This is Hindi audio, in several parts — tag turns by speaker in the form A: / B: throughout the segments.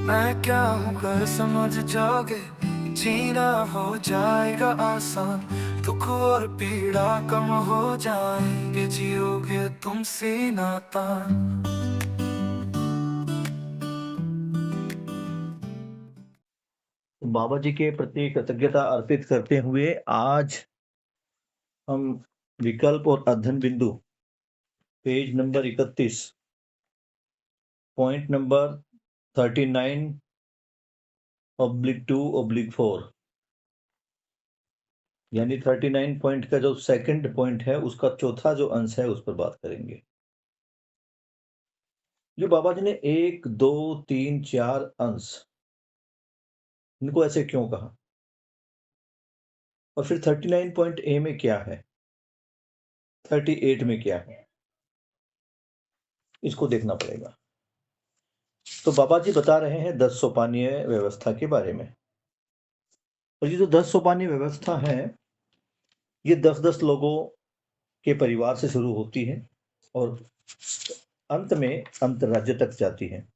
A: मैं क्या हूँ कर समझ जाओगे, जीना हो जाएगा आसान, दुख और पीड़ा कम हो जाएंगे, जियोगे तुम सीना तान।
B: बाबा जी के प्रति कृतज्ञता अर्पित करते हुए आज हम विकल्प और अध्ययन बिंदु पेज नंबर 31 पॉइंट नंबर 39/2/4 यानी 39 पॉइंट का जो सेकंड पॉइंट है उसका चौथा जो अंश है उस पर बात करेंगे। जो बाबा जी ने 1, 2, 3, 4 अंश इनको ऐसे क्यों कहा और फिर 39 पॉइंट ए में क्या है, 38 में क्या है, इसको देखना पड़ेगा। तो बाबा जी बता रहे हैं 10 सोपानीय व्यवस्था के बारे में। और ये जो 10 सोपानीय व्यवस्था है ये 10-10 लोगों के परिवार से शुरू होती है और अंत में अंतर्राज्य तक जाती है।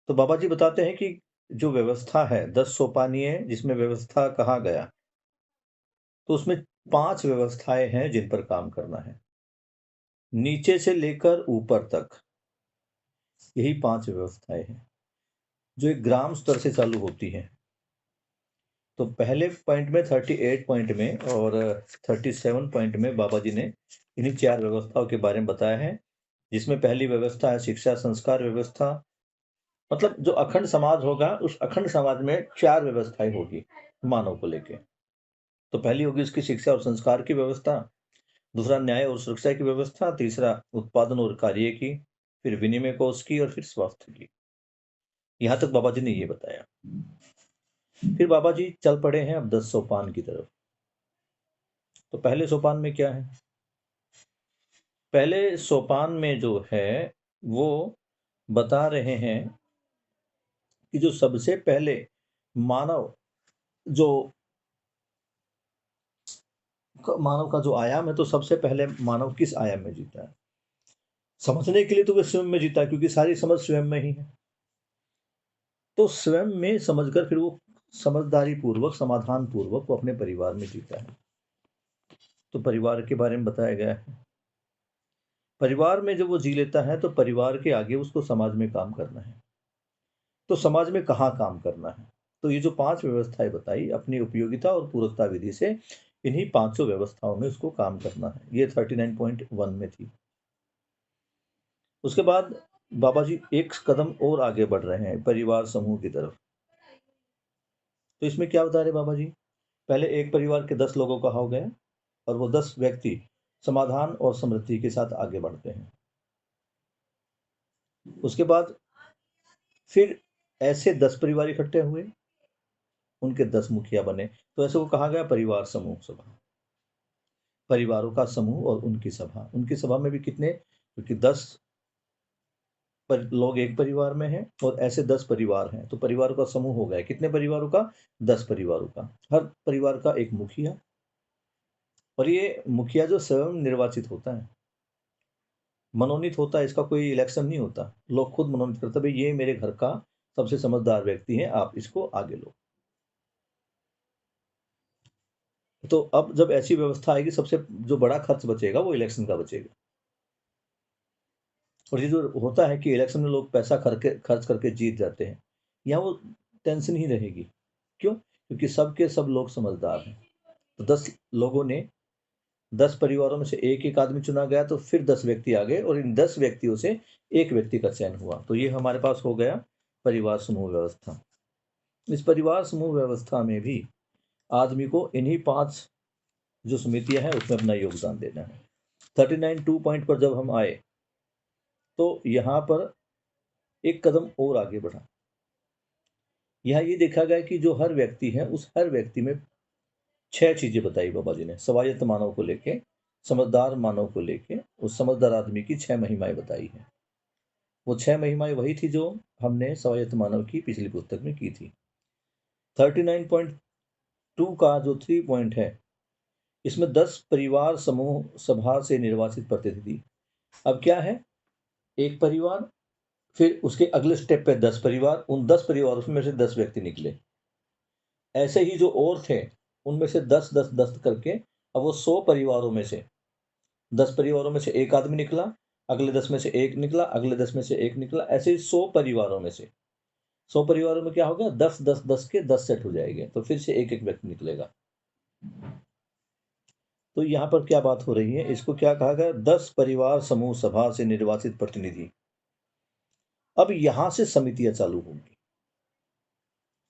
B: तो बाबा जी बताते हैं कि जो व्यवस्था है 10 सोपानीय जिसमें व्यवस्था कहा गया, तो उसमें 5 व्यवस्थाएं हैं जिन पर काम करना है, नीचे से लेकर ऊपर तक। यही 5 व्यवस्थाएं हैं जो एक ग्राम स्तर से चालू होती है। तो पहले पॉइंट में 38 पॉइंट में और 37 पॉइंट में बाबा जी ने इन्हीं 4 व्यवस्थाओं के बारे में बताया है, जिसमें पहली व्यवस्था है शिक्षा संस्कार व्यवस्था। मतलब जो अखंड समाज होगा उस अखंड समाज में 4 व्यवस्थाएं होगी मानव को लेके। तो पहली होगी उसकी शिक्षा और संस्कार की व्यवस्था, दूसरा न्याय और सुरक्षा की व्यवस्था, तीसरा उत्पादन और कार्य की, फिर विनिमय कोष की और फिर स्वास्थ्य की। यहां तक बाबा जी ने ये बताया। फिर बाबा जी चल पड़े हैं अब 10 सोपान की तरफ। तो पहले सोपान में क्या है, पहले सोपान में जो है वो बता रहे हैं कि जो सबसे पहले मानव जो मानव का जो आयाम है, तो सबसे पहले मानव किस आयाम में जीता है। समझने के लिए तो वह स्वयं में जीता है क्योंकि सारी समझ स्वयं में ही है। तो स्वयं में समझकर फिर वो समझदारी पूर्वक समाधान पूर्वक वो अपने परिवार में जीता है। तो परिवार के बारे में बताया गया है। परिवार में जब वो जी लेता है तो परिवार के आगे उसको समाज में काम करना है। तो समाज में कहाँ काम करना है, तो ये जो 5 व्यवस्थाएं बताई अपनी उपयोगिता और पूरकता विधि से इन्हीं 500 व्यवस्थाओं में उसको काम करना है। ये 39.1 में थी। उसके बाद बाबा जी एक कदम और आगे बढ़ रहे हैं परिवार समूह की तरफ। तो इसमें क्या बता रहे बाबा जी, पहले एक परिवार के 10 लोगों का हो गया और वो 10 व्यक्ति समाधान और समृद्धि के साथ आगे बढ़ते हैं। उसके बाद फिर ऐसे 10 परिवार इकट्ठे हुए, उनके 10 मुखिया बने। तो ऐसे को कहा गया परिवार समूह सभा, परिवारों का समूह और उनकी सभा। उनकी सभा में भी कितने, क्योंकि 10 लोग एक परिवार में हैं और ऐसे 10 परिवार हैं, तो परिवारों का समूह हो गया। कितने परिवारों का, 10 परिवारों का। हर परिवार का एक मुखिया, और ये मुखिया जो स्वयं निर्वाचित होता है, मनोनीत होता है, इसका कोई इलेक्शन नहीं होता। लोग खुद मनोनीत करते हैं, भाई ये मेरे घर का सबसे समझदार व्यक्ति है, आप इसको आगे लो। तो अब जब ऐसी व्यवस्था आएगी, सबसे जो बड़ा खर्च बचेगा वो इलेक्शन का बचेगा। और ये जो होता है कि इलेक्शन में लोग पैसा खर्च करके जीत जाते हैं, यहाँ वो टेंशन ही रहेगी। क्यों? क्योंकि सबके सब लोग समझदार हैं। तो 10 लोगों ने 10 परिवारों में से एक-एक आदमी चुना गया, तो फिर 10 व्यक्ति आ गए और इन 10 व्यक्तियों से एक व्यक्ति का चयन हुआ। तो ये हमारे पास हो गया परिवार समूह व्यवस्था। इस परिवार समूह व्यवस्था में भी आदमी को इन्हीं 5 जो समितियाँ हैं उसमें अपना योगदान देना है। 39 पॉइंट पर जब हम आए तो यहाँ पर एक कदम और आगे बढ़ा। यहाँ ये देखा गया कि जो हर व्यक्ति है उस हर व्यक्ति में 6 चीजें बताई बाबा जी ने। स्वायत्त मानव को लेके, समझदार मानव को लेके, उस समझदार आदमी की 6 महिमाएं बताई हैं। वो 6 महिमाएं वही थी जो हमने स्वायत्त मानव की पिछली पुस्तक में की थी। 39.2 का जो 3 पॉइंट है, इसमें 10 परिवार समूह सभा से निर्वाचित प्रतिनिधि। अब क्या है, एक परिवार फिर उसके अगले स्टेप पे 10 परिवार, उन 10 परिवारों में से 10 व्यक्ति निकले। ऐसे ही जो और थे, उनमें से 10, 10, 10 करके अब वो 100 परिवारों में से 10 परिवारों में से 1 आदमी निकला, अगले 10 में से 1 निकला, अगले 10 में से 1 निकला, ऐसे ही 100 परिवारों में से। 100 परिवारों में क्या होगा? 10, 10, 10 के 10 सेट हो जाएँगे, तो फिर से 1-1 व्यक्ति निकलेगा। तो यहाँ पर क्या बात हो रही है? इसको क्या कहा गया? 10 परिवार समूह सभा से निर्वाचित प्रतिनिधि। अब यहाँ से समितियाँ चालू होंगी।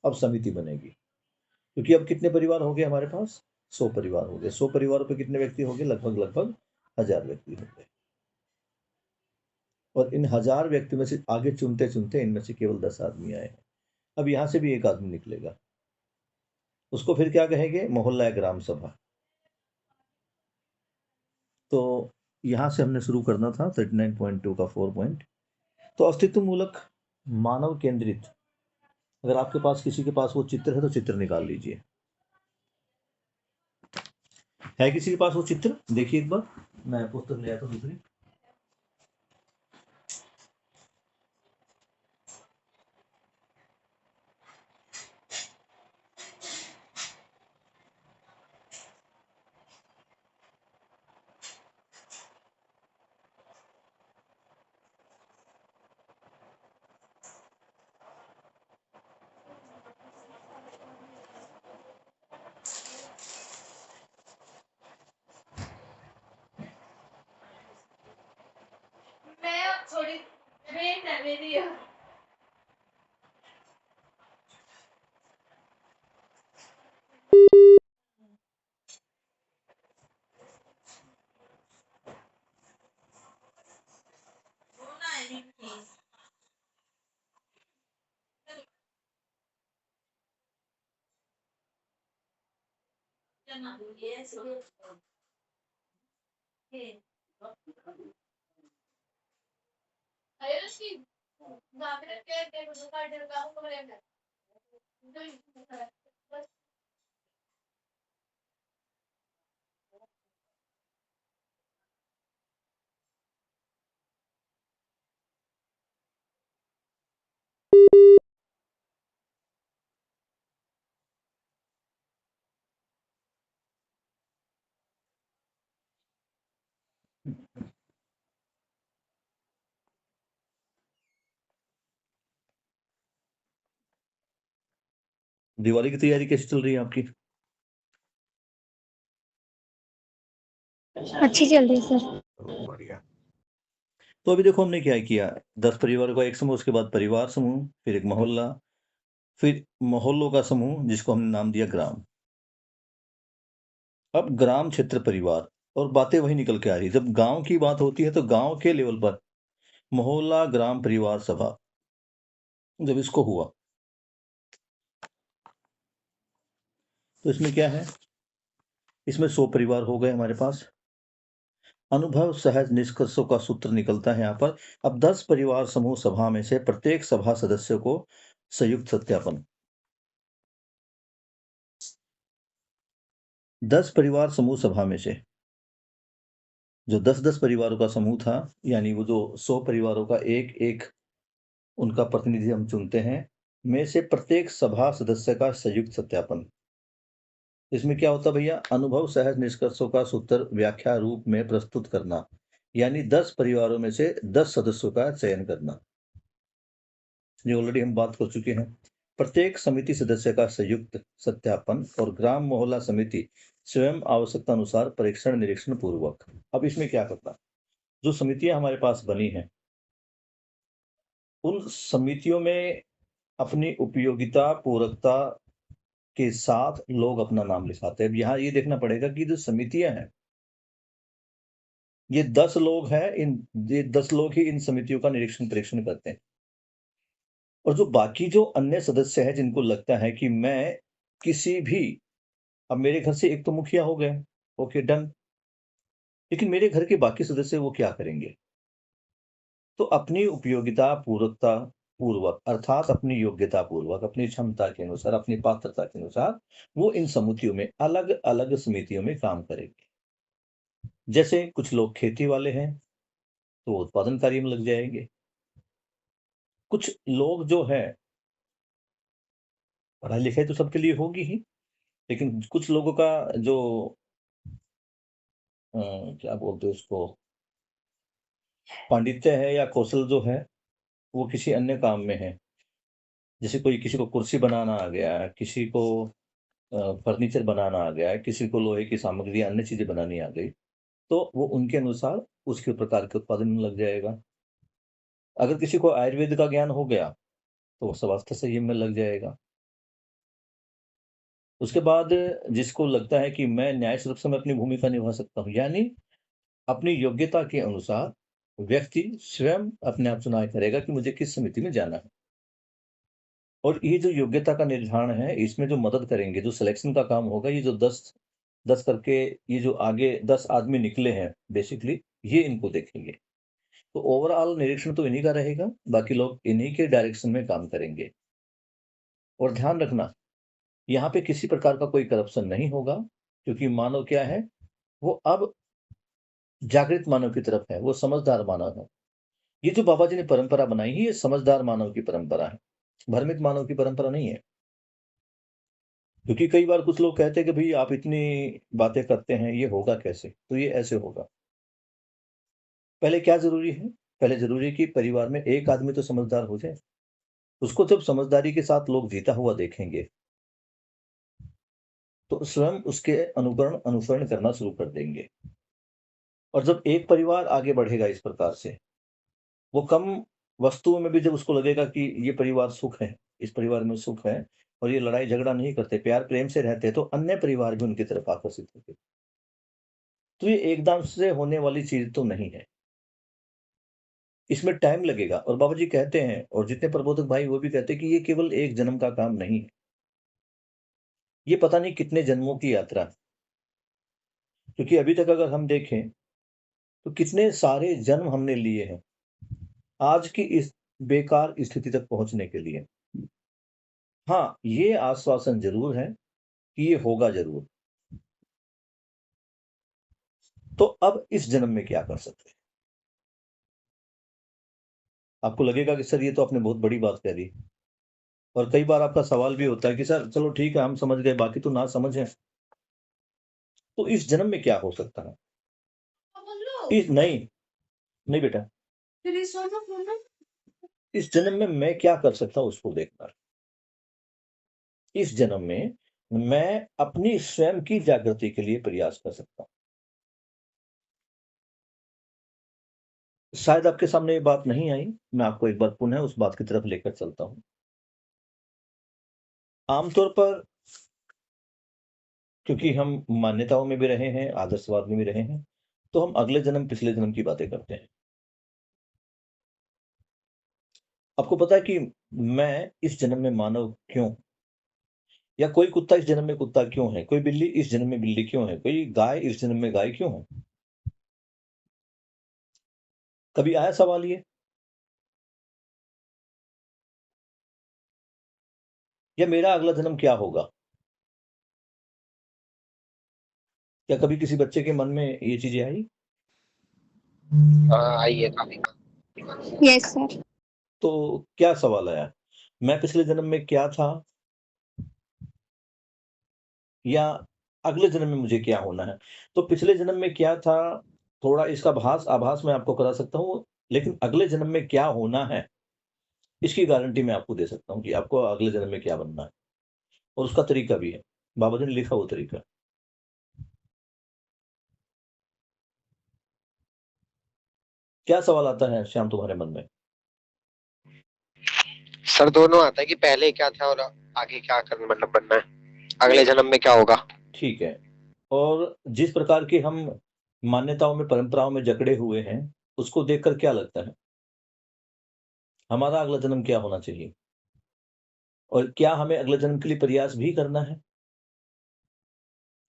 B: अब समिति बनेगी, क्योंकि अब कितने परिवार हो गए हमारे पास? 100 परिवार हो गए। 100 परिवारों पे कितने व्यक्ति हो गए? लगभग 1000 व्यक्ति हो गए। और इन 1000 व्यक्तियों में से आगे चुनते-चुनते इनमें से केवल 10 आदमी आए हैं। अब यहाँ से भी 1 आदमी निकलेगा। उसको फिर क्या कहेंगे? मोहल्ला या ग्राम सभा। तो यहाँ से हमने शुरू करना था 39.2 का 4 पॉइंट। तो अस्तित्वमूलक मानव केंद्रित, अगर आपके पास किसी के पास वो चित्र है तो चित्र निकाल लीजिए। है किसी के पास वो चित्र? देखिए एक बार, मैं पुस्तक ले आया था दूसरी।
C: मैं थोड़ी वेट है मेरी यार।
B: दिवाली की तैयारी कैसी चल रही है आपकी?
D: अच्छी चल रही है सर।
B: बढ़िया। तो अभी देखो हमने क्या किया, 10 परिवारों का एक समूह, उसके बाद परिवार समूह, फिर एक मोहल्ला, फिर मोहल्लों का समूह जिसको हमने नाम दिया ग्राम। अब ग्राम क्षेत्र परिवार, और बातें वही निकल के आ रही है। जब गांव की बात होती है तो गांव के लेवल पर मोहल्ला ग्राम परिवार सभा, जब इसको हुआ तो इसमें क्या है? इसमें 100 परिवार हो गए हमारे पास। अनुभव सहज निष्कर्षों का सूत्र निकलता है यहाँ पर। अब 10 परिवार समूह सभा में से प्रत्येक सभा सदस्य को संयुक्त सत्यापन। 10 परिवार समूह सभा में से जो 10-10 परिवारों का समूह था, यानी वो जो 100 परिवारों का एक-एक उनका प्रतिनिधि हम चुनते हैं, में से प्रत्येक सभा सदस्य का संयुक्त सत्यापन। इसमें क्या होता है भैया? अनुभव सहज निष्कर्षों का सूत्र व्याख्या रूप में प्रस्तुत करना, यानी 10 परिवारों में से 10 सदस्यों का चयन करना। ये ऑलरेडी हम बात कर चुके हैं। प्रत्येक समिति सदस्य का संयुक्त सत्यापन और ग्राम मोहल्ला समिति स्वयं आवश्यकता अनुसार परीक्षण निरीक्षण पूर्वक। अब इसमें क्या करना? जो समितियां हमारे पास बनी हैं, उन समितियों में अपनी उपयोगिता पूरकता के साथ लोग अपना नाम लिखाते हैं। अब यहाँ ये देखना पड़ेगा कि जो समितियां हैं, ये 10 लोग हैं, ये 10 लोग ही इन समितियों का निरीक्षण परीक्षण करते हैं। और जो बाकी जो अन्य सदस्य हैं जिनको लगता है कि मैं किसी भी, अब मेरे घर से एक तो मुखिया हो गए, ओके डन, लेकिन मेरे घर के बाकी सदस्य वो क्या करेंगे? तो अपनी उपयोगिता पूरकता पूर्वक, अर्थात अपनी योग्यता पूर्वक, अपनी क्षमता के अनुसार, अपनी पात्रता के अनुसार वो इन समितियों में अलग-अलग समितियों में काम करेंगे। जैसे कुछ लोग खेती वाले हैं, तो वो उत्पादन कार्य में लग जाएंगे। कुछ लोग जो है, पढ़ाई लिखाई तो सबके लिए होगी ही, लेकिन कुछ लोगों का जो क्या बोलते हैं उसको, पांडित्य है या कौशल जो है, वो किसी अन्य काम में है। जैसे कोई किसी को कुर्सी बनाना आ गया है, किसी को फर्नीचर बनाना आ गया है, किसी को लोहे की सामग्री, अन्य चीज़ें बनानी आ गई, तो वो उनके अनुसार उसके प्रकार के उत्पादन में लग जाएगा। अगर किसी को आयुर्वेद का ज्ञान हो गया, तो वो स्वास्थ्य संयम में लग जाएगा। उसके बाद जिसको लगता है कि मैं न्याय सुरक्षा में अपनी भूमिका निभा सकता हूँ, यानी अपनी योग्यता के अनुसार व्यक्ति स्वयं अपने आप चुनाव करेगा कि मुझे किस समिति में जाना है। और ये जो योग्यता का निर्धारण है, इसमें जो मदद करेंगे, जो सिलेक्शन का काम होगा, ये जो 10 करके ये जो आगे 10 आदमी निकले हैं बेसिकली, ये इनको देखेंगे। तो ओवरऑल निरीक्षण तो इन्हीं का रहेगा, बाकी लोग इन्हीं के डायरेक्शन में काम करेंगे। और ध्यान रखना, यहाँ पे किसी प्रकार का कोई करप्शन नहीं होगा, क्योंकि मानव क्या है, वो अब जागृत मानव की तरफ है, वो समझदार मानव है। ये जो बाबा जी ने परंपरा बनाई है, ये समझदार मानव की परंपरा है, भ्रमित मानव की परंपरा नहीं है। क्योंकि कई बार कुछ लोग कहते हैं कि भई आप इतनी बातें करते हैं, ये होगा कैसे? तो ये ऐसे होगा। पहले क्या ज़रूरी है? पहले ज़रूरी है कि परिवार में एक आदमी तो समझदार हो जाए। उसको जब समझदारी के साथ लोग जीता हुआ देखेंगे, तो स्वयं उसके अनुसरण करना शुरू कर देंगे। और जब एक परिवार आगे बढ़ेगा इस प्रकार से, वो कम वस्तुओं में भी जब उसको लगेगा कि ये परिवार सुख है, इस परिवार में सुख है और ये लड़ाई झगड़ा नहीं करते, प्यार प्रेम से रहते हैं, तो अन्य परिवार भी उनकी तरफ आकर्षित होंगे। तो ये एकदम से होने वाली चीज़ तो नहीं है। इसमें टाइम लगेगा, और बाबा जी कहते हैं, और जितने प्रबोधक भाई वो भी कहते हैं कि ये केवल एक जन्म का काम नहीं है। ये पता नहीं कितने जन्मों की यात्रा है। क्योंकि अभी तक अगर हम देखें, तो कितने सारे जन्म हमने लिए हैं, आज की इस बेकार स्थिति तक पहुँचने के लिए। हाँ, ये आश्वासन ज़रूर है कि ये होगा ज़रूर। तो अब इस जन्म में क्या कर सकते हैं? आपको लगेगा कि सर ये तो आपने बहुत बड़ी बात कह दी। और कई बार आपका सवाल भी होता है कि सर चलो ठीक है, हम समझ गए, बाकी तो ना समझ है। तो इस जन्म में क्या हो सकता है? इस नहीं, नहीं बेटा,
C: फिर इस वाला फोन ना
B: इस जन्म में मैं क्या कर सकता हूँ उसको देखना। इस जन्म में मैं अपनी स्वयं की जागृति के लिए प्रयास कर सकता हूँ। शायद आपके सामने ये बात नहीं आई, मैं आपको एक बार पुनः उस बात की तरफ लेकर चलता हूँ। आमतौर पर, क्योंकि हम मान्यताओं में भी रहे हैं, आदर्शवाद में भी रहे हैं, तो हम अगले जन्म, पिछले जन्म की बातें करते हैं। आपको पता है कि मैं इस जन्म में मानव क्यों? या कोई कुत्ता इस जन्म में कुत्ता क्यों है? कोई बिल्ली इस जन्म में बिल्ली क्यों है? कोई गाय इस जन्म में गाय क्यों है? कभी आया सवाल ये? या मेरा अगला जन्म क्या होगा? क्या कभी किसी बच्चे के मन में ये चीजें आई?
D: हाँ, आई है काफी।
E: Yes sir.
B: तो क्या सवाल आया? मैं पिछले जन्म में क्या था, या अगले जन्म में मुझे क्या होना है? तो पिछले जन्म में क्या था, थोड़ा इसका आभास मैं आपको करा सकता हूँ, लेकिन अगले जन्म में क्या होना है, इसकी गारंटी मैं आपको दे सकता हूँ कि आपको अगले जन्म में क्या बनना है, और उसका तरीका भी है। बाबा जी ने लिखा वो तरीका। क्या सवाल आता है श्याम तुम्हारे मन में?
D: सर दोनों आता है कि पहले क्या था और आगे क्या करना, मतलब बनना है, अगले जन्म में क्या होगा।
B: ठीक है। और जिस प्रकार की हम मान्यताओं में, परंपराओं में जकड़े हुए हैं, उसको देखकर क्या लगता है हमारा अगला जन्म क्या होना चाहिए? और क्या हमें अगले जन्म के लिए प्रयास भी करना है,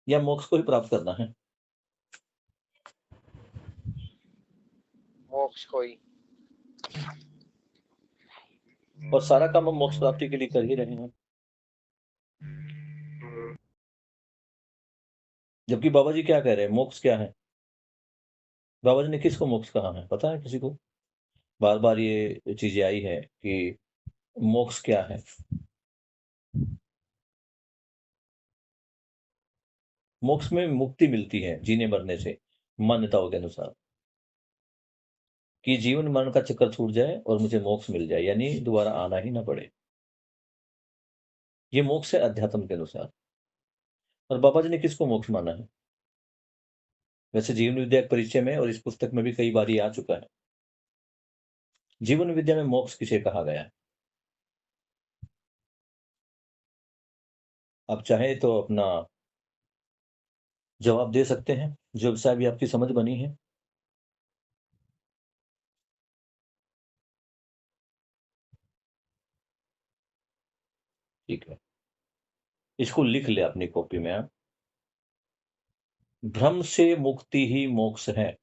B: या मोक्ष को ही प्राप्त करना है?
D: मोक्ष कोई।
B: और सारा काम हम मोक्ष प्राप्ति के लिए कर ही रहे हैं। जबकि बाबा जी क्या कह रहे हैं, मोक्ष क्या है? बाबा जी ने किसको मोक्ष कहा है, पता है किसी को? बार बार ये चीजें आई है कि मोक्ष क्या है। मोक्ष में मुक्ति मिलती है जीने मरने से, मान्यताओं के अनुसार, कि जीवन मरण का चक्कर छूट जाए और मुझे मोक्ष मिल जाए, यानी दोबारा आना ही ना पड़े। ये मोक्ष है अध्यात्म के अनुसार। और बाबा जी ने किसको मोक्ष माना है? वैसे जीवन विद्या के परिचय में और इस पुस्तक में भी कई बार ये आ चुका है। जीवन विद्या में मोक्ष किसे कहा गया है? आप चाहें तो अपना जवाब दे सकते हैं, जो शायद भी आपकी समझ बनी है। ठीक है, इसको लिख ले अपनी कॉपी में आप। भ्रम से मुक्ति ही मोक्ष है।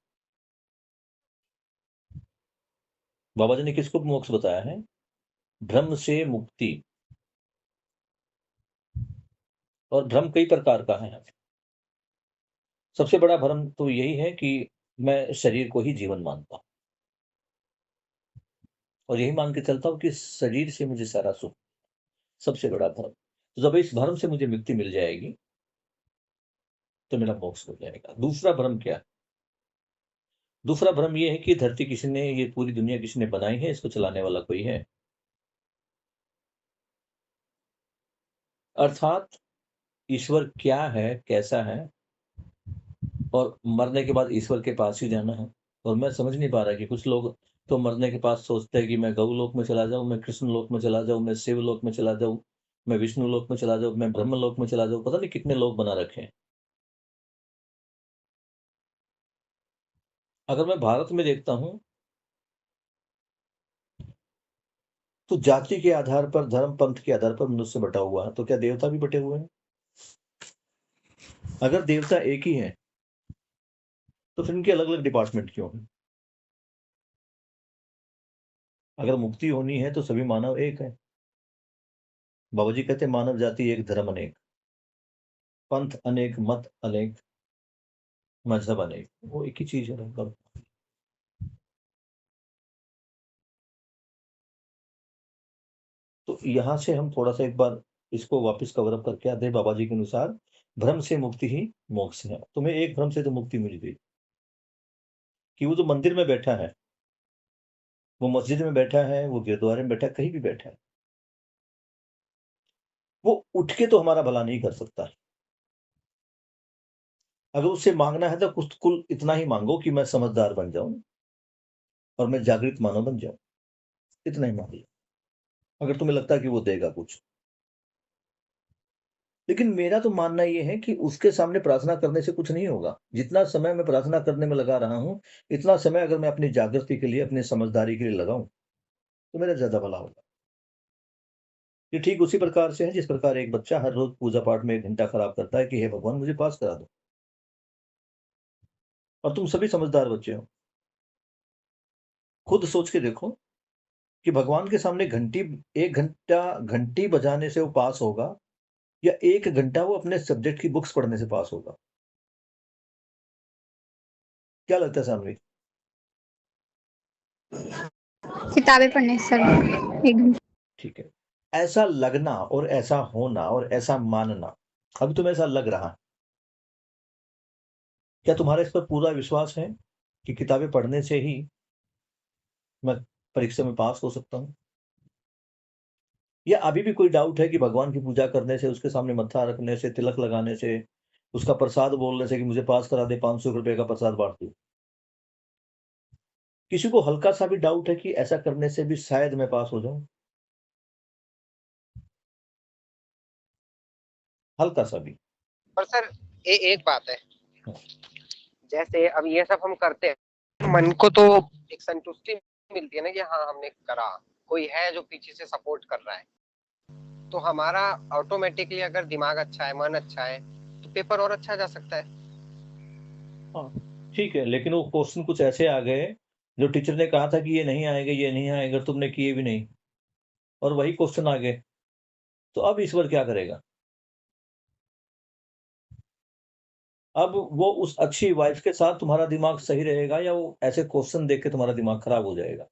B: बाबा जी ने किसको मोक्ष बताया है? भ्रम से मुक्ति। और भ्रम कई प्रकार का है। सबसे बड़ा भ्रम तो यही है कि मैं शरीर को ही जीवन मानता हूं और यही मान के चलता हूं कि शरीर से मुझे सारा सुख। सबसे बड़ा भ्रम। तो जब इस भ्रम से मुझे मुक्ति मिल जाएगी तो मेरा मोक्ष हो जाएगा। दूसरा भ्रम क्या है? दूसरा भ्रम यह है कि धरती किसी ने, ये पूरी दुनिया किसी ने बनाई है, इसको चलाने वाला कोई है। अर्थात ईश्वर क्या है, कैसा है, और मरने के बाद ईश्वर के पास ही जाना है। और मैं समझ नहीं पा रहा कि कुछ लोग तो मरने के बाद सोचते हैं कि मैं गौ लोक में चला जाऊं, मैं कृष्ण लोक में चला जाऊं, मैं शिव लोक में चला जाऊं, मैं विष्णु लोक में चला जाऊं, मैं ब्रह्म लोक में चला जाऊं। पता नहीं कितने लोग बना रखे हैं। अगर मैं भारत में देखता हूं तो जाति के आधार पर, धर्म पंथ के आधार पर मनुष्य बटा हुआ है। तो क्या देवता भी बटे हुए हैं? अगर देवता एक ही है तो फिर इनके अलग अलग डिपार्टमेंट क्यों हैं? अगर मुक्ति होनी है तो सभी मानव एक है। बाबा जी कहते हैं मानव जाति एक, धर्म अनेक, पंथ अनेक, मत अनेक, मजहब अनेक। वो एक ही चीज है मतलब। तो यहां से हम थोड़ा सा एक बार इसको वापस कवर अप करके आते हैं। बाबा जी के अनुसार भ्रम से मुक्ति ही मोक्ष है। तुम्हें एक भ्रम से तो मुक्ति मिल गई कि वो जो मंदिर में बैठा है, वो मस्जिद में बैठा है, वो गुरुद्वारे में बैठा है, कहीं भी बैठा है, वो उठ के तो हमारा भला नहीं कर सकता। अगर उससे मांगना है तो कुछ कुल इतना ही मांगो कि मैं समझदार बन जाऊं और मैं जागृत मानव बन जाऊं। इतना ही मांग लो, अगर तुम्हें लगता है कि वो देगा कुछ। लेकिन मेरा तो मानना ये है कि उसके सामने प्रार्थना करने से कुछ नहीं होगा। जितना समय मैं प्रार्थना करने में लगा रहा हूं, इतना समय अगर मैं अपनी जागृति के लिए, अपनी समझदारी के लिए लगाऊं तो मेरा ज्यादा भला होगा। ये ठीक उसी प्रकार से है जिस प्रकार एक बच्चा हर रोज पूजा पाठ में 1 घंटा खराब करता है कि हे भगवान मुझे पास करा दो। और तुम सभी समझदार बच्चे हो, खुद सोच के देखो कि भगवान के सामने घंटी, 1 घंटा घंटी बजाने से वो पास होगा या 1 घंटा वो अपने सब्जेक्ट की बुक्स पढ़ने से पास होगा? क्या लगता है सामने?
E: किताबें पढ़ने से सर। एक घंटा।
B: ठीक है, ऐसा लगना और ऐसा होना और ऐसा मानना, अभी तुम्हें ऐसा लग रहा है, क्या तुम्हारा इस पर पूरा विश्वास है कि किताबें पढ़ने से ही मैं परीक्षा में पास हो सकता हूं? या अभी भी कोई डाउट है कि भगवान की पूजा करने से, उसके सामने मत्था रखने से, तिलक लगाने से, उसका प्रसाद बोलने से कि मुझे पास करा दे, 500 रुपए का प्रसाद बांट दू? किसी को हल्का सा भी डाउट है कि ऐसा करने से भी शायद मैं पास हो जाऊं? हल्का सा भी?
D: पर सर एक बात है,
B: हाँ।
D: जैसे अब ये सब हम करते हैं, मन को तो एक संतुष्टि मिलती है ना कि हाँ हमने करा, कोई है जो पीछे से सपोर्ट कर रहा है। तो हमारा ऑटोमेटिकली अगर दिमाग अच्छा है, मन अच्छा है, तो पेपर और अच्छा जा सकता है।
B: हाँ, ठीक है, लेकिन वो क्वेश्चन कुछ ऐसे आ गए जो टीचर ने कहा था कि ये नहीं आएगा, ये नहीं आएगा, तुमने किए भी नहीं, और वही क्वेश्चन आ गए। तो अब ईश्वर क्या करेगा? अब वो उस अच्छी वाइफ के साथ तुम्हारा दिमाग सही रहेगा या वो ऐसे क्वेश्चन देख के तुम्हारा दिमाग खराब हो जाएगा?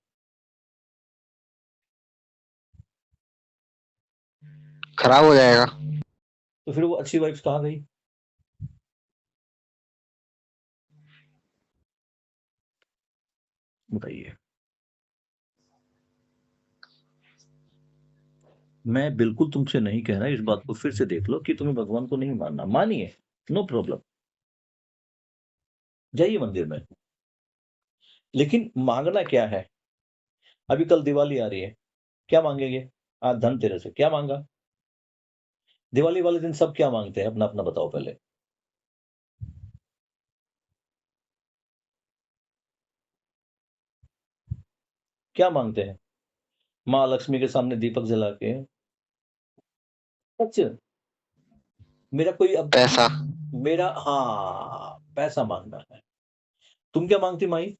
D: खराब हो जाएगा।
B: तो फिर वो अच्छी वाइब्स कहाँ गई? बताइए। मैं बिल्कुल तुमसे नहीं कह रहा, इस बात को फिर से देख लो कि तुम्हें भगवान को नहीं मानना, मानिए, नो प्रॉब्लम, जाइए मंदिर में, लेकिन मांगना क्या है? अभी कल दिवाली आ रही है, क्या मांगेंगे? आज धनतेरस है, क्या मांगा? दिवाली वाले दिन सब क्या मांगते हैं? अपना अपना बताओ पहले। क्या मांगते हैं? माँ लक्ष्मी के सामने दीपक जला के। सच, मेरा कोई अब
D: पैसा।
B: मेरा, हाँ, पैसा मांगना है। तुम क्या मांगती माई?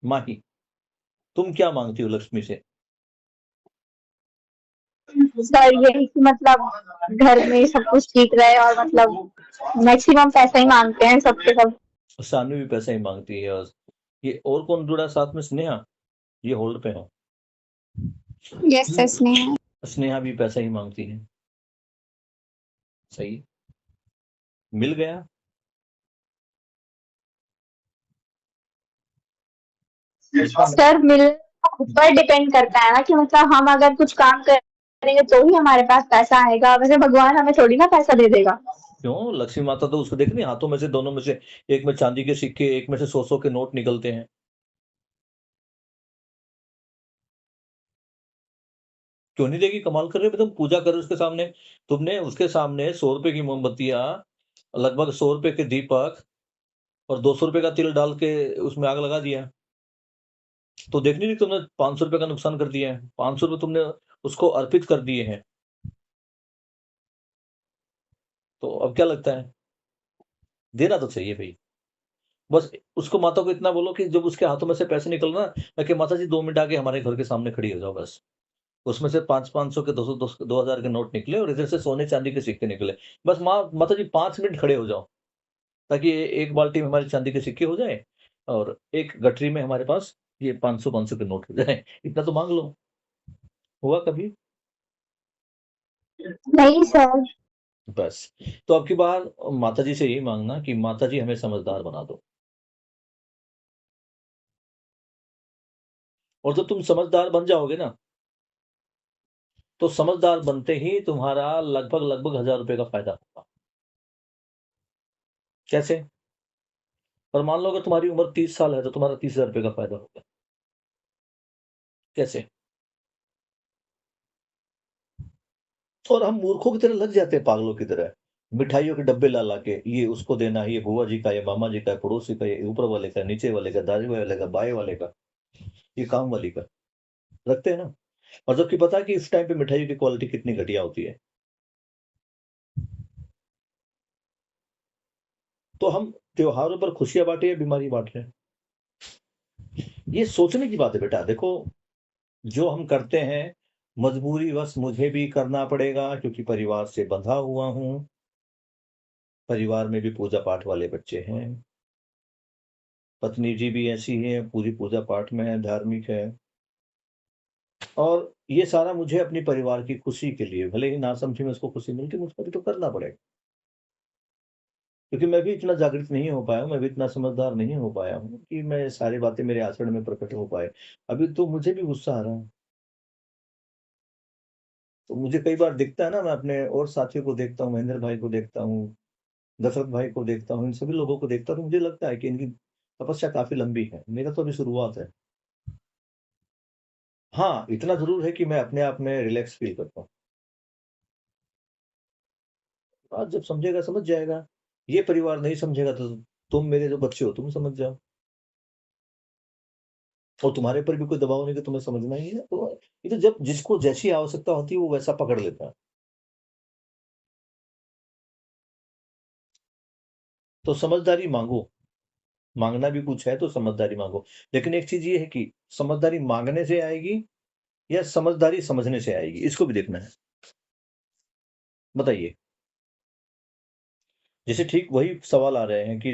B: माही, तुम क्या मांगती हो लक्ष्मी से?
E: सर यही कि मतलब घर में सब कुछ ठीक रहे और मतलब मैक्सिमम पैसा ही मांगते हैं सबके सब।
B: सानवी भी पैसा ही मांगती है। और ये और कौन जुड़ा साथ में? स्नेहा, ये होल्ड पे हो।
E: Yes sir Sneha.
B: स्नेहा भी पैसा ही मांगती है। सही, मिल गया।
E: सर मिल ऊपर डिपेंड करता है ना कि मतलब हम अगर कुछ काम करेंगे तो ही हमारे पास पैसा आएगा, वैसे भगवान हमें थोड़ी ना पैसा दे देगा।
B: क्यों? लक्ष्मी माता तो उसको देख नहीं, हाथों में से, दोनों में से, एक में चांदी के सिक्के, एक में से 100-100 के नोट निकलते हैं। क्यों नहीं देगी? कमाल कर रहे हो। तुम पूजा करो उसके सामने, तुमने उसके सामने 100 रुपए की मोमबत्तियां, लगभग 100 रुपए के दीपक और 200 रुपए का तिल डाल के उसमें आग लगा दिया, तो देख नहीं रही तुमने 500 रुपए का नुकसान कर दिया है? 500 रुपए तुमने उसको अर्पित कर दिए हैं, तो अब क्या लगता है? देना तो चाहिए भाई। बस उसको, माता को इतना बोलो कि जब उसके हाथों में से पैसे निकल ना, कि माता जी 2 मिनट आके हमारे घर के सामने खड़ी हो जाओ बस। उसमें से 500-500 के 200-2,000 के नोट निकले और इधर से सोने चांदी के सिक्के निकले। बस माता जी 5 मिनट खड़े हो जाओ, ताकि एक बाल्टी में हमारे चांदी के सिक्के हो जाए और एक गठरी में हमारे पास ये 500-500 के नोट हो जाए। इतना तो मांग लो। हुआ कभी?
E: नहीं सर।
B: बस, तो अब की बार माता जी से यही मांगना कि माता जी हमें समझदार बना दो। और जब तुम समझदार बन जाओगे ना, तो समझदार बनते ही तुम्हारा लगभग लगभग 1000 रुपए का फायदा होगा। कैसे? और मान लो अगर तुम्हारी उम्र 30 साल है तो तुम्हारा 30,000 रुपए का फायदा होगा। कैसे? और हम मूर्खों की तरह लग जाते हैं, पागलों की तरह, मिठाइयों के डब्बे ला ला के, ये उसको देना, ये बुआ जी का, ये मामा जी का, पड़ोसी का, ये ऊपर वाले का, नीचे वाले का, दादी वाले का, बाएं वाले का, ये काम वाली का, रखते हैं ना। और जबकि पता है कि इस टाइम पे मिठाई की क्वालिटी कितनी घटिया होती है। तो हम त्योहारों पर खुशियां बांटे या बीमारी बांट रहे हैं? ये सोचने की बात है बेटा। देखो, जो हम करते हैं, मजबूरीवश मुझे भी करना पड़ेगा, क्योंकि परिवार से बंधा हुआ हूं। परिवार में भी पूजा पाठ वाले बच्चे हैं, पत्नी जी भी ऐसी है, पूरी पूजा पाठ में है, धार्मिक है। और ये सारा मुझे अपनी परिवार की खुशी के लिए, भले ही नासमझी में उसको खुशी मिलती, मुझको भी तो करना पड़ेगा। क्योंकि मैं भी इतना जागृत नहीं हो पाया हूँ, मैं भी इतना समझदार नहीं हो पाया हूँ कि मैं सारी बातें मेरे आचरण में प्रकट हो पाए। अभी तो मुझे भी गुस्सा आ रहा है। तो मुझे कई बार दिखता है ना, मैं अपने और साथियों को देखता हूँ, महेंद्र भाई को देखता हूँ, दशरथ भाई को देखता हूँ, इन सभी लोगों को देखता हूँ, तो मुझे लगता है कि इनकी तपस्या काफ़ी लंबी है। मेरा तो अभी शुरुआत है। हाँ, इतना ज़रूर है कि मैं अपने आप में रिलैक्स फ़ील करता हूँ। बात जब समझेगा समझ जाएगा। ये परिवार नहीं समझेगा तो तुम मेरे जो बच्चे हो, तुम समझ जाओ। और तुम्हारे पर भी कोई दबाव नहीं कि तुम्हें समझना ही है। तो ये तो जब जिसको जैसी आवश्यकता होती है, वो वैसा पकड़ लेता है। तो समझदारी माँगो। माँगना भी कुछ है तो समझदारी माँगो। लेकिन एक चीज़ ये है कि समझदारी माँगने से आएगी या समझदारी समझने से आएगी, इसको भी देखना है। बताइए। जैसे ठीक वही सवाल आ रहे हैं कि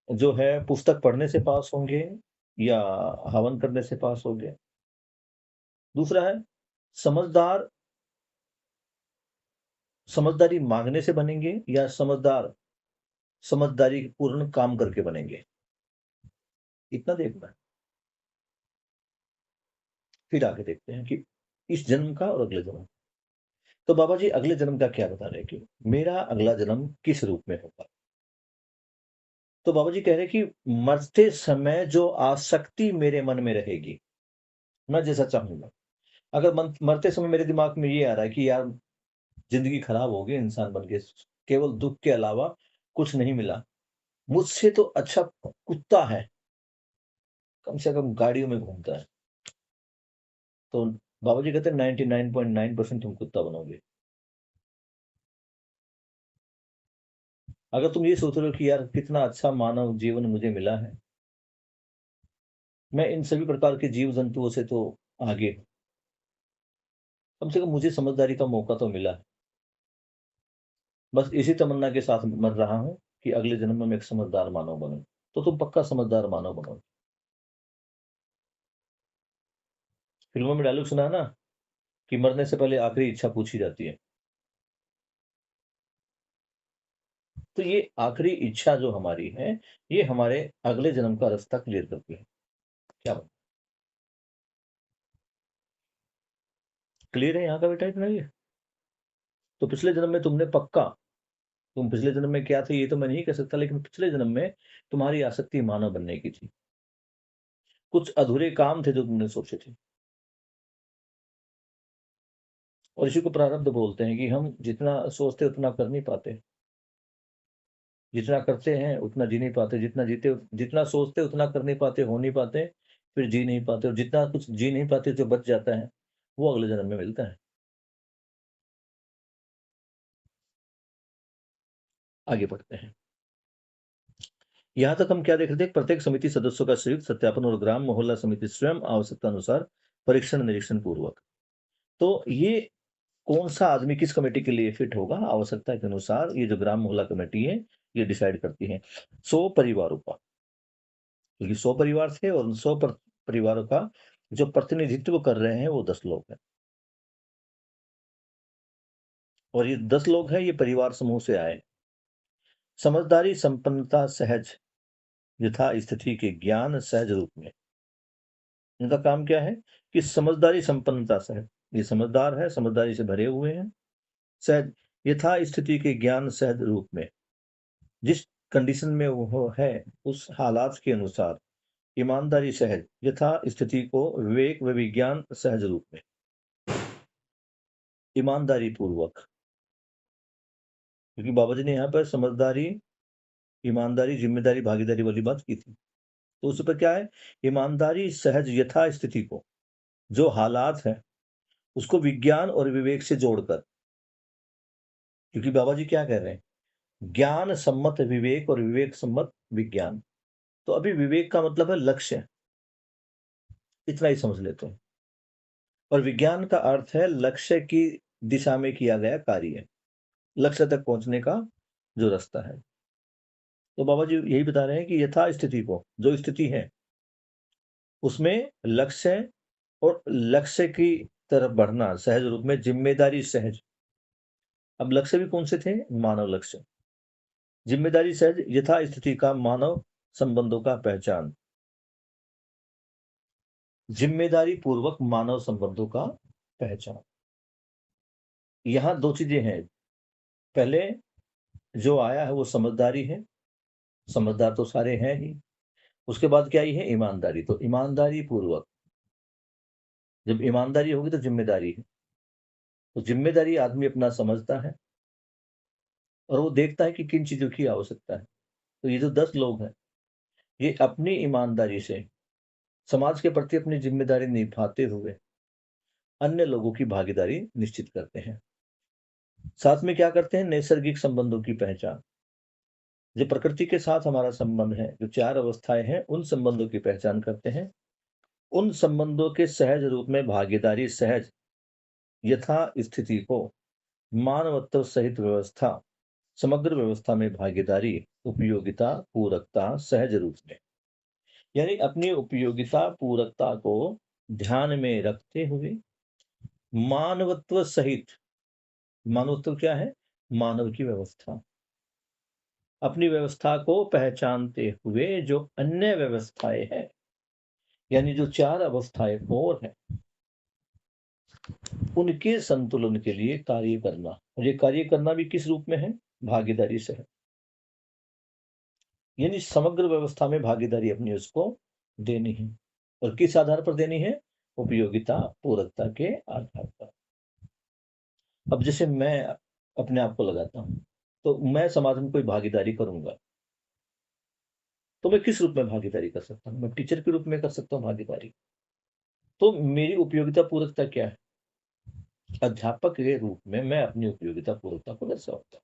B: जो है पुस्तक पढ़ने से पास होंगे या हवन करने से पास हो गया। दूसरा है समझदार, समझदारी मांगने से बनेंगे या समझदारी पूर्ण काम करके बनेंगे, इतना देखना है। फिर आगे देखते हैं कि इस जन्म का और अगले जन्म। तो बाबा जी अगले जन्म का क्या बता रहे हैं कि मेरा अगला जन्म किस रूप में होगा। तो बाबा जी कह रहे हैं कि मरते समय जो आसक्ति मेरे मन में रहेगी, मैं जैसा चाहूंगा। अगर मरते समय मेरे दिमाग में ये आ रहा है कि यार जिंदगी खराब हो गई, इंसान बन के केवल दुख के अलावा कुछ नहीं मिला, मुझसे तो अच्छा कुत्ता है, कम से कम गाड़ियों में घूमता है, तो बाबा जी कहते हैं 99.9% तुम कुत्ता बनोगे। अगर तुम ये सोच रहे हो कि यार कितना अच्छा मानव जीवन मुझे मिला है, मैं इन सभी प्रकार के जीव जंतुओं से तो आगे हूं, कम से कम मुझे समझदारी का मौका तो मिला है। बस इसी तमन्ना के साथ मर रहा हूं कि अगले जन्म में मैं एक समझदार मानव बनूं। तो तुम पक्का समझदार मानव बनो। फिल्मों में डायलॉग सुना है ना कि मरने से पहले आखिरी इच्छा पूछी जाती है। तो ये आखिरी इच्छा जो हमारी है, ये हमारे अगले जन्म का रास्ता क्लियर करती है। क्या क्लियर है यहाँ का बेटा, इतना ही है। तो पिछले जन्म में तुमने पक्का, तुम पिछले जन्म में क्या थे ये तो मैं नहीं कह सकता, लेकिन पिछले जन्म में तुम्हारी आसक्ति मानव बनने की थी। कुछ अधूरे काम थे जो तुमने सोचे थे, और इसी को प्रारब्ध बोलते हैं कि हम जितना सोचते उतना कर नहीं पाते, जितना करते हैं उतना जी नहीं पाते, जितना सोचते उतना कर नहीं पाते, हो नहीं पाते, फिर जी नहीं पाते, और जितना कुछ जी नहीं पाते जो बच जाता है वो अगले जन्म में मिलता है। आगे बढ़ते हैं। यहां तक हम क्या देख रहे थे, प्रत्येक समिति सदस्यों का संयुक्त सत्यापन और ग्राम मोहल्ला समिति स्वयं आवश्यकता अनुसार परीक्षण निरीक्षण पूर्वक। तो ये कौन सा आदमी किस कमेटी के लिए फिट होगा, आवश्यकता के अनुसार ये जो ग्राम मोहल्ला कमेटी है ये डिसाइड करती है। 100 परिवारों का, क्योंकि 100 परिवार थे और 100 परिवारों का जो प्रतिनिधित्व कर रहे हैं वो 10 लोग हैं, और ये 10 लोग हैं, ये परिवार समूह से आए। समझदारी संपन्नता सहज यथा स्थिति के ज्ञान सहज रूप में। इनका काम क्या है कि समझदारी संपन्नता सहज, ये समझदार है, समझदारी से भरे हुए हैं। सहज यथा स्थिति के ज्ञान सहज रूप में, जिस कंडीशन में वो है उस हालात के अनुसार। ईमानदारी सहज यथा स्थिति को विवेक व विज्ञान सहज रूप में, ईमानदारी पूर्वक। क्योंकि बाबा जी ने यहाँ पर समझदारी, ईमानदारी, जिम्मेदारी, भागीदारी वाली बात की थी, तो उस पर क्या है, ईमानदारी सहज यथा स्थिति को, जो हालात है उसको विज्ञान और विवेक से जोड़कर। क्योंकि बाबा जी क्या कह रहे हैं, ज्ञान सम्मत विवेक और विवेक सम्मत विज्ञान। तो अभी विवेक का मतलब है लक्ष्य, इतना ही समझ लेते हैं, और विज्ञान का अर्थ है लक्ष्य की दिशा में किया गया कार्य, लक्ष्य तक पहुंचने का जो रास्ता है। तो बाबा जी यही बता रहे हैं कि यथा स्थिति को, जो स्थिति है उसमें लक्ष्य और लक्ष्य की तरफ बढ़ना सहज रूप में, जिम्मेदारी सहज। अब लक्ष्य भी कौन से थे, मानव लक्ष्य। जिम्मेदारी सहज यथा स्थिति का मानव संबंधों का पहचान, जिम्मेदारी पूर्वक मानव संबंधों का पहचान। यहां दो चीजें हैं, पहले जो आया है वो समझदारी है, समझदार तो सारे हैं ही। उसके बाद क्या आई है, ईमानदारी। तो ईमानदारी पूर्वक, जब ईमानदारी होगी तो जिम्मेदारी है। तो जिम्मेदारी आदमी अपना समझता है और वो देखता है कि किन चीजों की आवश्यकता है। तो ये जो 10 लोग हैं, ये अपनी ईमानदारी से समाज के प्रति अपनी जिम्मेदारी निभाते हुए अन्य लोगों की भागीदारी निश्चित करते हैं। साथ में क्या करते हैं, नैसर्गिक संबंधों की पहचान, जो प्रकृति के साथ हमारा संबंध है, जो 4 अवस्थाएं हैं, उन संबंधों की पहचान करते हैं। उन संबंधों के सहज रूप में भागीदारी सहज यथा स्थिति को, मानवत्व सहित व्यवस्था, समग्र व्यवस्था में भागीदारी, उपयोगिता, पूरकता सहज रूप में। यानी अपनी उपयोगिता पूरकता को ध्यान में रखते हुए मानवत्व सहित, मानवत्व क्या है? मानव की व्यवस्था, अपनी व्यवस्था को पहचानते हुए जो अन्य व्यवस्थाएं हैं, यानी जो 4 अवस्थाएं और हैं, उनके संतुलन के लिए कार्य करना। और ये कार्य करना भी किस रूप में है? भागीदारी से है। यानी समग्र व्यवस्था में भागीदारी अपनी उसको देनी है। और किस आधार पर देनी है? उपयोगिता पूरकता के आधार पर। अब जैसे मैं अपने आप को लगाता हूं, तो मैं समाज में कोई भागीदारी करूंगा, तो मैं किस रूप में भागीदारी कर सकता हूं? मैं टीचर के रूप में कर सकता हूं भागीदारी। तो मेरी उपयोगिता पूरकता क्या है? अध्यापक के रूप में मैं अपनी उपयोगिता पूरकता को दर्शाऊंगा।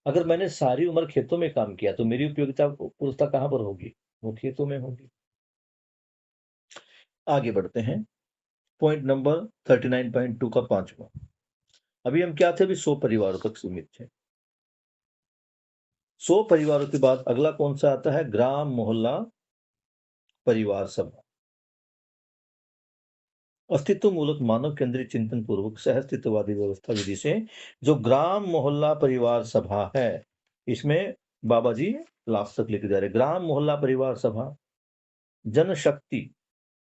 B: अगर मैंने सारी उम्र खेतों में काम किया, तो मेरी उपयोगिता पूरकता कहां पर होगी? वो खेतों में होगी। आगे बढ़ते हैं। पॉइंट नंबर 39.2 का 5वां। अभी हम क्या थे? अभी 100 परिवारों तक सीमित थे। 100 परिवारों के बाद अगला कौन सा आता है? ग्राम मोहल्ला परिवार सभा। अस्तित्व मूलक मानव केंद्रित चिंतन पूर्वक सहअस्तित्ववादी व्यवस्था विधि से जो ग्राम मोहल्ला परिवार सभा है, इसमें बाबा जी लास्ट तक लेके जा रहे। ग्राम मोहल्ला परिवार सभा जनशक्ति,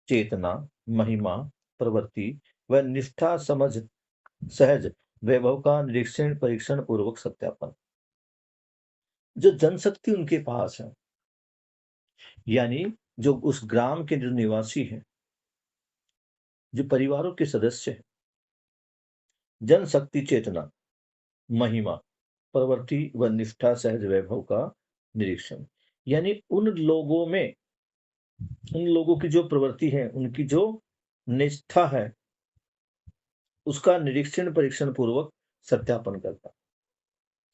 B: चेतना, महिमा, प्रवृत्ति व निष्ठा समझ सहज वैभव का निरीक्षण परीक्षण पूर्वक सत्यापन। जो जनशक्ति उनके पास है, यानी जो उस ग्राम के जो निवासी हैं, जो परिवारों के सदस्य हैं, जनशक्ति, चेतना, महिमा, प्रवृत्ति व निष्ठा सहज वैभव का निरीक्षण, यानी उन लोगों में, उन लोगों की जो प्रवृत्ति है, उनकी जो निष्ठा है, उसका निरीक्षण परीक्षण पूर्वक सत्यापन करना।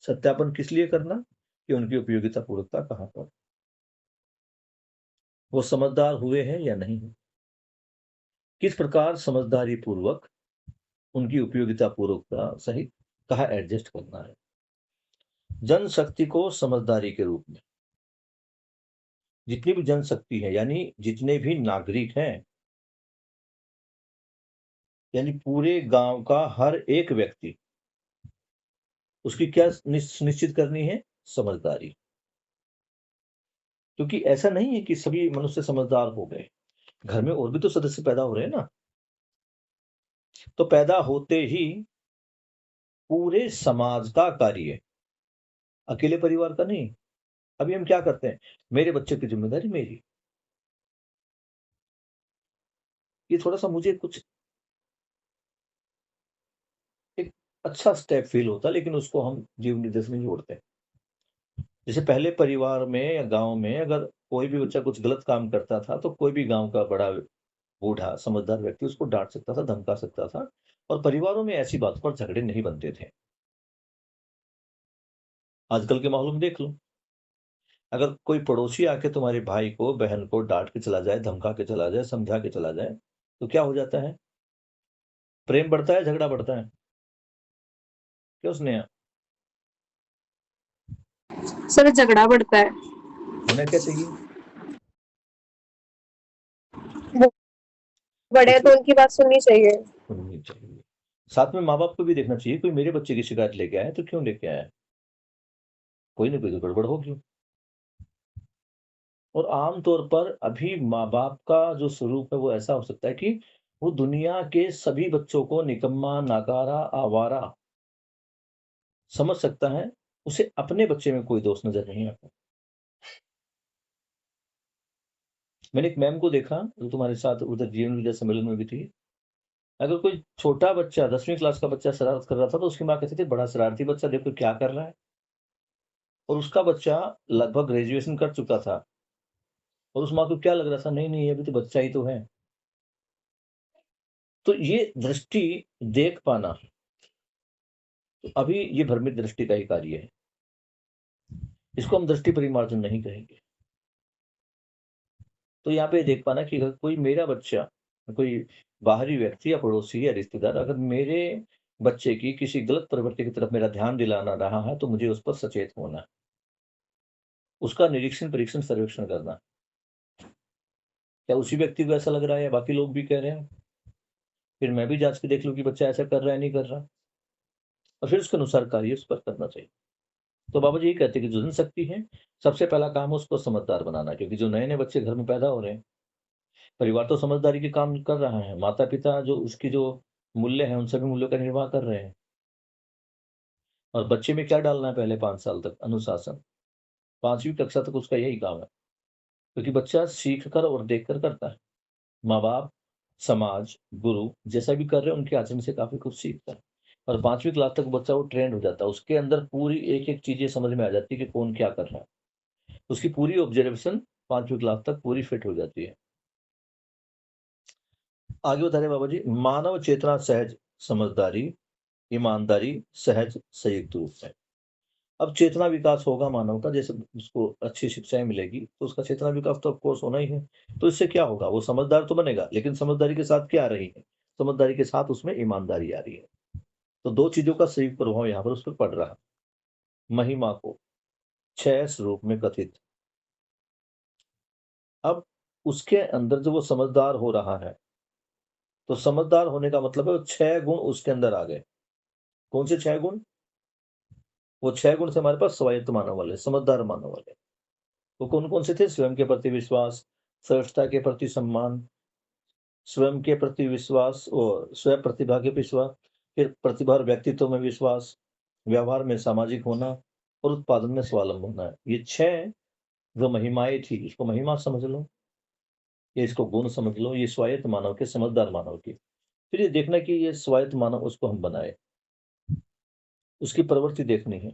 B: सत्यापन किस लिए करना? कि उनकी उपयोगिता पूर्वकता कहां पर, वो समझदार हुए हैं या नहीं है, किस प्रकार समझदारी पूर्वक उनकी उपयोगिता पूर्वकता सहित कहा एडजस्ट करना है। जनशक्ति को समझदारी के रूप में, जितनी भी जनशक्ति है, यानी जितने भी नागरिक हैं, यानी पूरे गांव का हर एक व्यक्ति, उसकी क्या निश्चित करनी है? समझदारी। क्योंकि ऐसा नहीं है कि सभी मनुष्य समझदार हो गए, घर में और भी तो सदस्य पैदा हो रहे हैं ना। तो पैदा होते ही पूरे समाज का कार्य, अकेले परिवार का नहीं। अभी हम क्या करते हैं? मेरे बच्चे की जिम्मेदारी मेरी। ये थोड़ा सा मुझे कुछ एक अच्छा स्टेप फील होता है, लेकिन उसको हम जीवन निर्देश में जोड़ते हैं। जैसे पहले परिवार में या गांव में अगर कोई भी बच्चा कुछ गलत काम करता था, तो कोई भी गांव का बड़ा बूढ़ा समझदार व्यक्ति उसको डांट सकता था, धमका सकता था, और परिवारों में ऐसी बात पर झगड़े नहीं बनते थे। आजकल के माहौल में देख लो, अगर कोई पड़ोसी आके तुम्हारे भाई को, बहन को डांट के चला जाए, धमका के चला जाए, समझा के चला जाए, तो क्या हो जाता है? प्रेम बढ़ता है, झगड़ा बढ़ता है? क्यों स्नेहा?
C: सर झगड़ा बढ़ता है।
B: होना क्या चाहिए?
C: बड़े तो उनकी बात सुननी चाहिए।
B: सुननी चाहिए। साथ में माँ बाप को भी देखना चाहिए, कोई मेरे बच्चे की शिकायत लेके आया तो क्यों लेके आया है? कोई ना कोई तो गड़बड़ होगी। और आमतौर पर अभी माँ बाप का जो स्वरूप है वो ऐसा हो सकता है कि वो दुनिया के सभी बच्चों को निकम्मा, नाकारा, आवारा समझ सकता है, उसे अपने बच्चे में कोई दोष नजर नहीं आता। मैंने एक मैम को देखा जो तुम्हारे साथ उधर जीवन विद्या सम्मेलन में भी थी। अगर कोई छोटा बच्चा 10वीं क्लास का बच्चा शरारत कर रहा था, तो उसकी माँ कहती थी, बड़ा शरारती बच्चा, देखो क्या कर रहा है। और उसका बच्चा लगभग ग्रेजुएशन कर चुका था, और उस माँ को क्या लग रहा था? नहीं नहीं, अभी तो बच्चा ही तो है। तो ये दृष्टि देख पाना, तो अभी ये भ्रमित दृष्टि का ही कार्य है। इसको हम दृष्टि परिमार्जन नहीं कहेंगे। तो यहाँ पे देख पाना कि अगर कोई मेरा बच्चा, कोई बाहरी व्यक्ति या पड़ोसी या रिश्तेदार अगर मेरे बच्चे की किसी गलत प्रवृत्ति की तरफ मेरा ध्यान दिलाना रहा है, तो मुझे उस पर सचेत होना है, उसका निरीक्षण, परीक्षण, सर्वेक्षण करना। क्या उसी व्यक्ति को ऐसा लग रहा है या बाकी लोग भी कह रहे हैं? फिर मैं भी जांच के देख लूं कि बच्चा ऐसा कर रहा है नहीं कर रहा, और फिर उसके अनुसार कार्य उस पर करना चाहिए। तो बाबा जी ये कहते हैं कि जो जनशक्ति है, सबसे पहला काम है उसको समझदार बनाना, क्योंकि जो नए नए बच्चे घर में पैदा हो रहे हैं, परिवार तो समझदारी के काम कर रहा है, माता पिता जो उसकी जो मूल्य है उन सभी मूल्यों का निर्वाह कर रहे हैं। और बच्चे में क्या डालना है पहले 5 साल तक? अनुशासन। 5वीं कक्षा तक उसका यही काम है, क्योंकि बच्चा सीख कर और देख कर करता है। माँ बाप, समाज, गुरु जैसा भी कर रहे हैं उनके आचरण से काफी कुछ सीखता है। और 5वीं क्लास तक बच्चा वो ट्रेंड हो जाता है, उसके अंदर पूरी एक एक चीजें समझ में आ जाती है कि कौन क्या कर रहा है। उसकी पूरी ऑब्जर्वेशन 5वीं क्लास तक पूरी फिट हो जाती है। आगे बता रहे बाबा जी, मानव चेतना सहज समझदारी, ईमानदारी सहज संयुक्त रूप है। अब चेतना विकास होगा मानव का, जैसे उसको अच्छी शिक्षाएं मिलेगी तो उसका चेतना विकास तो ऑफकोर्स होना ही है। तो इससे क्या होगा? वो समझदार तो बनेगा, लेकिन समझदारी के साथ क्या आ रही है? समझदारी के साथ उसमें ईमानदारी आ रही है। तो दो चीजों का संयुक्त प्रभाव यहाँ पर उस पर पड़ रहा है। महिमा को 6 स्वरूप में कथित। अब उसके अंदर जो वो समझदार हो रहा है, तो समझदार होने का मतलब है वो 6 गुण उसके अंदर आ गए। कौन से 6 गुण? वो 6 गुण से हमारे पास स्वायत्त मानव वाले, समझदार मानव वाले। वो कौन कौन से थे? स्वयं के प्रति विश्वास, श्रेष्ठता के प्रति सम्मान, स्वयं के प्रति विश्वास और स्वयं प्रतिभा के विश्वास, फिर प्रतिभा और व्यक्तित्व में विश्वास, व्यवहार में सामाजिक होना और उत्पादन में स्वावलंब होना है। ये 6 जो महिमाएं थी, इसको महिमा समझ लो या इसको गुण समझ लो, ये स्वायत्त मानव के, समझदार मानव की। फिर ये देखना कि ये स्वायत्त मानव उसको हम बनाए, उसकी प्रवृत्ति देखनी है।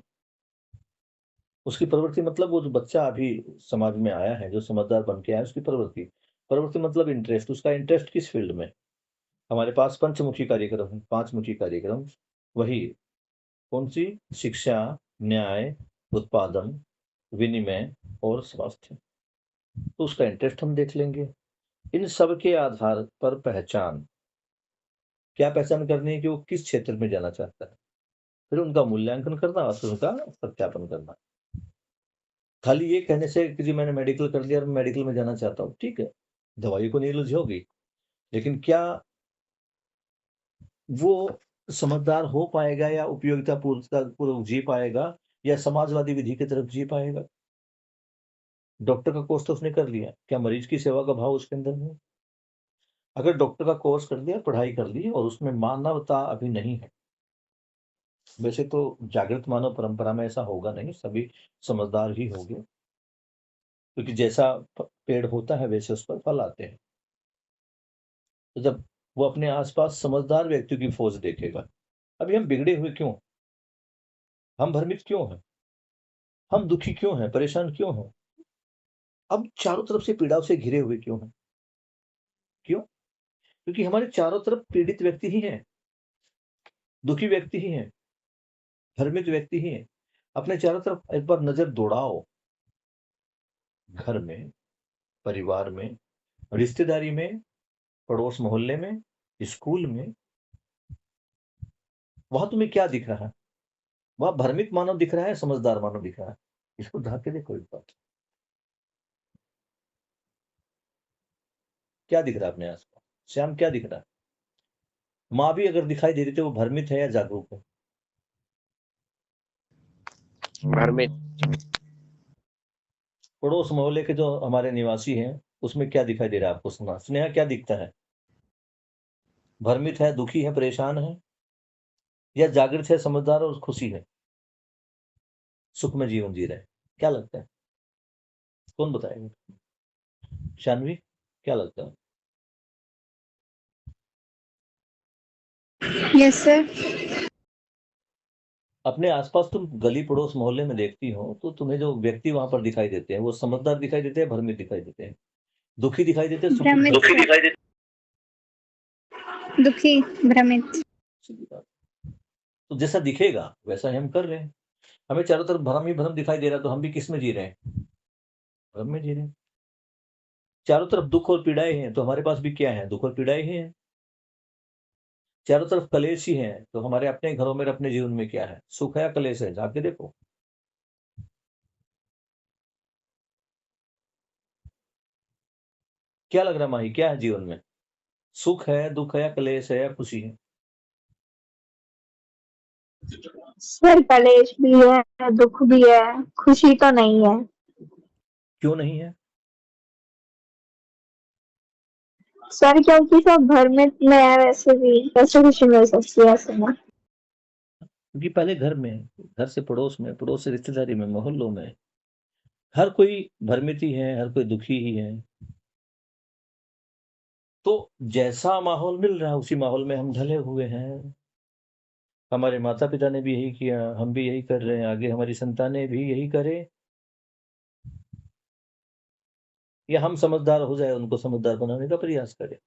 B: उसकी प्रवृत्ति मतलब वो जो बच्चा अभी समाज में आया है, जो समझदार बन के आया, उसकी प्रवृत्ति। प्रवृत्ति मतलब इंटरेस्ट, उसका इंटरेस्ट किस फील्ड में? हमारे पास पंचमुखी कार्यक्रम है, 5मुखी कार्यक्रम। वही कौन सी? शिक्षा, न्याय, उत्पादन, विनिमय और स्वास्थ्य। तो उसका इंटरेस्ट हम देख लेंगे। इन सब के आधार पर पहचान, क्या पहचान करनी है कि वो किस क्षेत्र में जाना चाहता है, फिर उनका मूल्यांकन करना और फिर उनका सत्यापन करना। खाली ये कहने से कि जी मैंने मेडिकल कर लिया और मेडिकल में जाना चाहता हूँ, ठीक है, दवाई को नीलज होगी, लेकिन क्या वो समझदार हो पाएगा या उपयोगिता पूर्वक जी पाएगा या समाजवादी विधि की तरफ जी पाएगा? डॉक्टर का कोर्स तो उसने कर लिया, क्या मरीज की सेवा का भाव उसके अंदर है? अगर डॉक्टर का कोर्स कर लिया, पढ़ाई कर ली और उसमें मानवता अभी नहीं है, वैसे तो जागृत मानव परंपरा में ऐसा होगा नहीं, सभी समझदार ही होंगे, क्योंकि जैसा पेड़ होता है वैसे उस पर फल आते हैं। तो जब वो अपने आसपास समझदार व्यक्तियों की फौज देखेगा, अभी हम बिगड़े हुए क्यों? हम भ्रमित क्यों हैं? हम दुखी क्यों हैं? परेशान क्यों हैं? अब चारों तरफ से पीड़ाओं से घिरे हुए क्यों हैं? क्यों? क्योंकि हमारे चारों तरफ पीड़ित व्यक्ति ही हैं, दुखी व्यक्ति ही हैं, भ्रमित व्यक्ति ही हैं। अपने चारों तरफ एक बार नजर दौड़ाओ, घर में, परिवार में, रिश्तेदारी में, पड़ोस मोहल्ले में, स्कूल में, वहां तुम्हें क्या दिख रहा है? वहां भ्रमित मानव दिख रहा है, समझदार मानव दिख रहा है? इसको ढाक के देखो एक बार, क्या दिख रहा है अपने आसपास? श्याम क्या दिख रहा है? माँ भी अगर दिखाई दे रही थी, वो भ्रमित है या जागरूक है?
D: भ्रमित।
B: पड़ोस मोहल्ले के जो हमारे निवासी हैं, उसमें क्या दिखाई दे रहा है आपको? सुना स्नेहा क्या दिखता है? भ्रमित है, दुखी है, परेशान है, या जागृत है, समझदार और खुशी है, सुख में जीवन जी रहे? क्या लगता है? कौन बताएगा? शानवी क्या लगता है?
E: Yes sir.
B: अपने आसपास तुम गली पड़ोस मोहल्ले में देखती हो, तो तुम्हें जो व्यक्ति वहां पर दिखाई देते हैं, वो समझदार दिखाई देते हैं, भ्रमित दिखाई देते हैं, दुखी दिखाई देते हैं, सुखी
E: भ्रमित।
B: दुखी दिखाई देते
E: दुखी, भ्रमित।
B: हैं? तो जैसा दिखेगा वैसा ही हम कर रहे हैं। हमें चारों तरफ भ्रम ही भ्रम दिखाई दे रहा है, तो हम भी किस में जी रहे हैं? भ्रम में जी रहे हैं। चारों तरफ दुख और पीड़ाएं हैं, तो हमारे पास भी क्या है? दुख और पीड़ाएं ही हैं। चारों तरफ कलेश ही हैं, तो हमारे अपने घरों में, अपने जीवन में क्या है? सुख है या कलेश है? जाके देखो। क्या लग रहा है माही, क्या है जीवन में? सुख है, दुख है, या कलेश है, या खुशी है?
E: सर कलेश भी है, दुख भी है, खुशी तो नहीं है।
B: क्यों नहीं है?
E: सर क्योंकि सब भ्रमित में है, वैसे भी कैसे खुशी मिल सकती है ऐसे में।
B: क्योंकि पहले घर में, घर से पड़ोस से रिश्तेदारी में, मोहल्लों में हर कोई भ्रमित ही है, हर कोई दुखी ही है। तो जैसा माहौल मिल रहा है उसी माहौल में हम ढले हुए हैं। हमारे माता-पिता ने भी यही किया, हम भी यही कर रहे हैं, आगे हमारी संतानें भी यही करें, या हम समझदार हो जाए, उनको समझदार बनाने का प्रयास करें।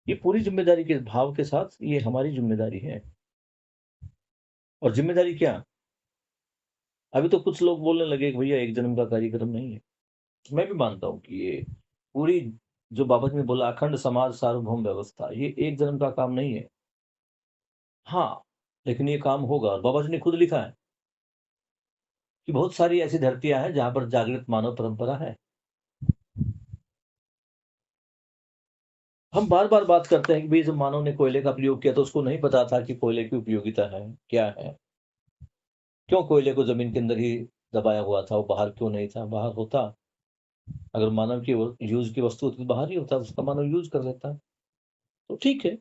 B: ये पूरी ज़िम्मेदारी के भाव के साथ ये हमारी ज़िम्मेदारी है। और ज़िम्मेदारी क्या? अभी तो कुछ लोग बोलने लगे कि भैया एक जन्म का कार्यक्रम नहीं है। मैं भी मानता हूँ कि ये पूरी, जो बाबा जी ने बोला, अखंड समाज सार्वभौम व्यवस्था, ये एक जन्म का काम नहीं है। हाँ, लेकिन ये काम होगा, और बाबा जी ने खुद लिखा है कि बहुत सारी ऐसी धरतियाँ हैं जहाँ पर जागृत मानव परंपरा है। हम बार-बार बात करते हैं कि भई जब मानव ने कोयले का प्रयोग किया तो उसको नहीं पता था कि कोयले की उपयोगिता है, क्या है? क्यों कोयले को ज़मीन के अंदर ही दबाया हुआ था, वो बाहर क्यों नहीं था? बाहर होता, अगर मानव की वो यूज़ की वस्तु होती तो बाहर ही होता, उसका मानव यूज़ कर लेता। तो ठीक है,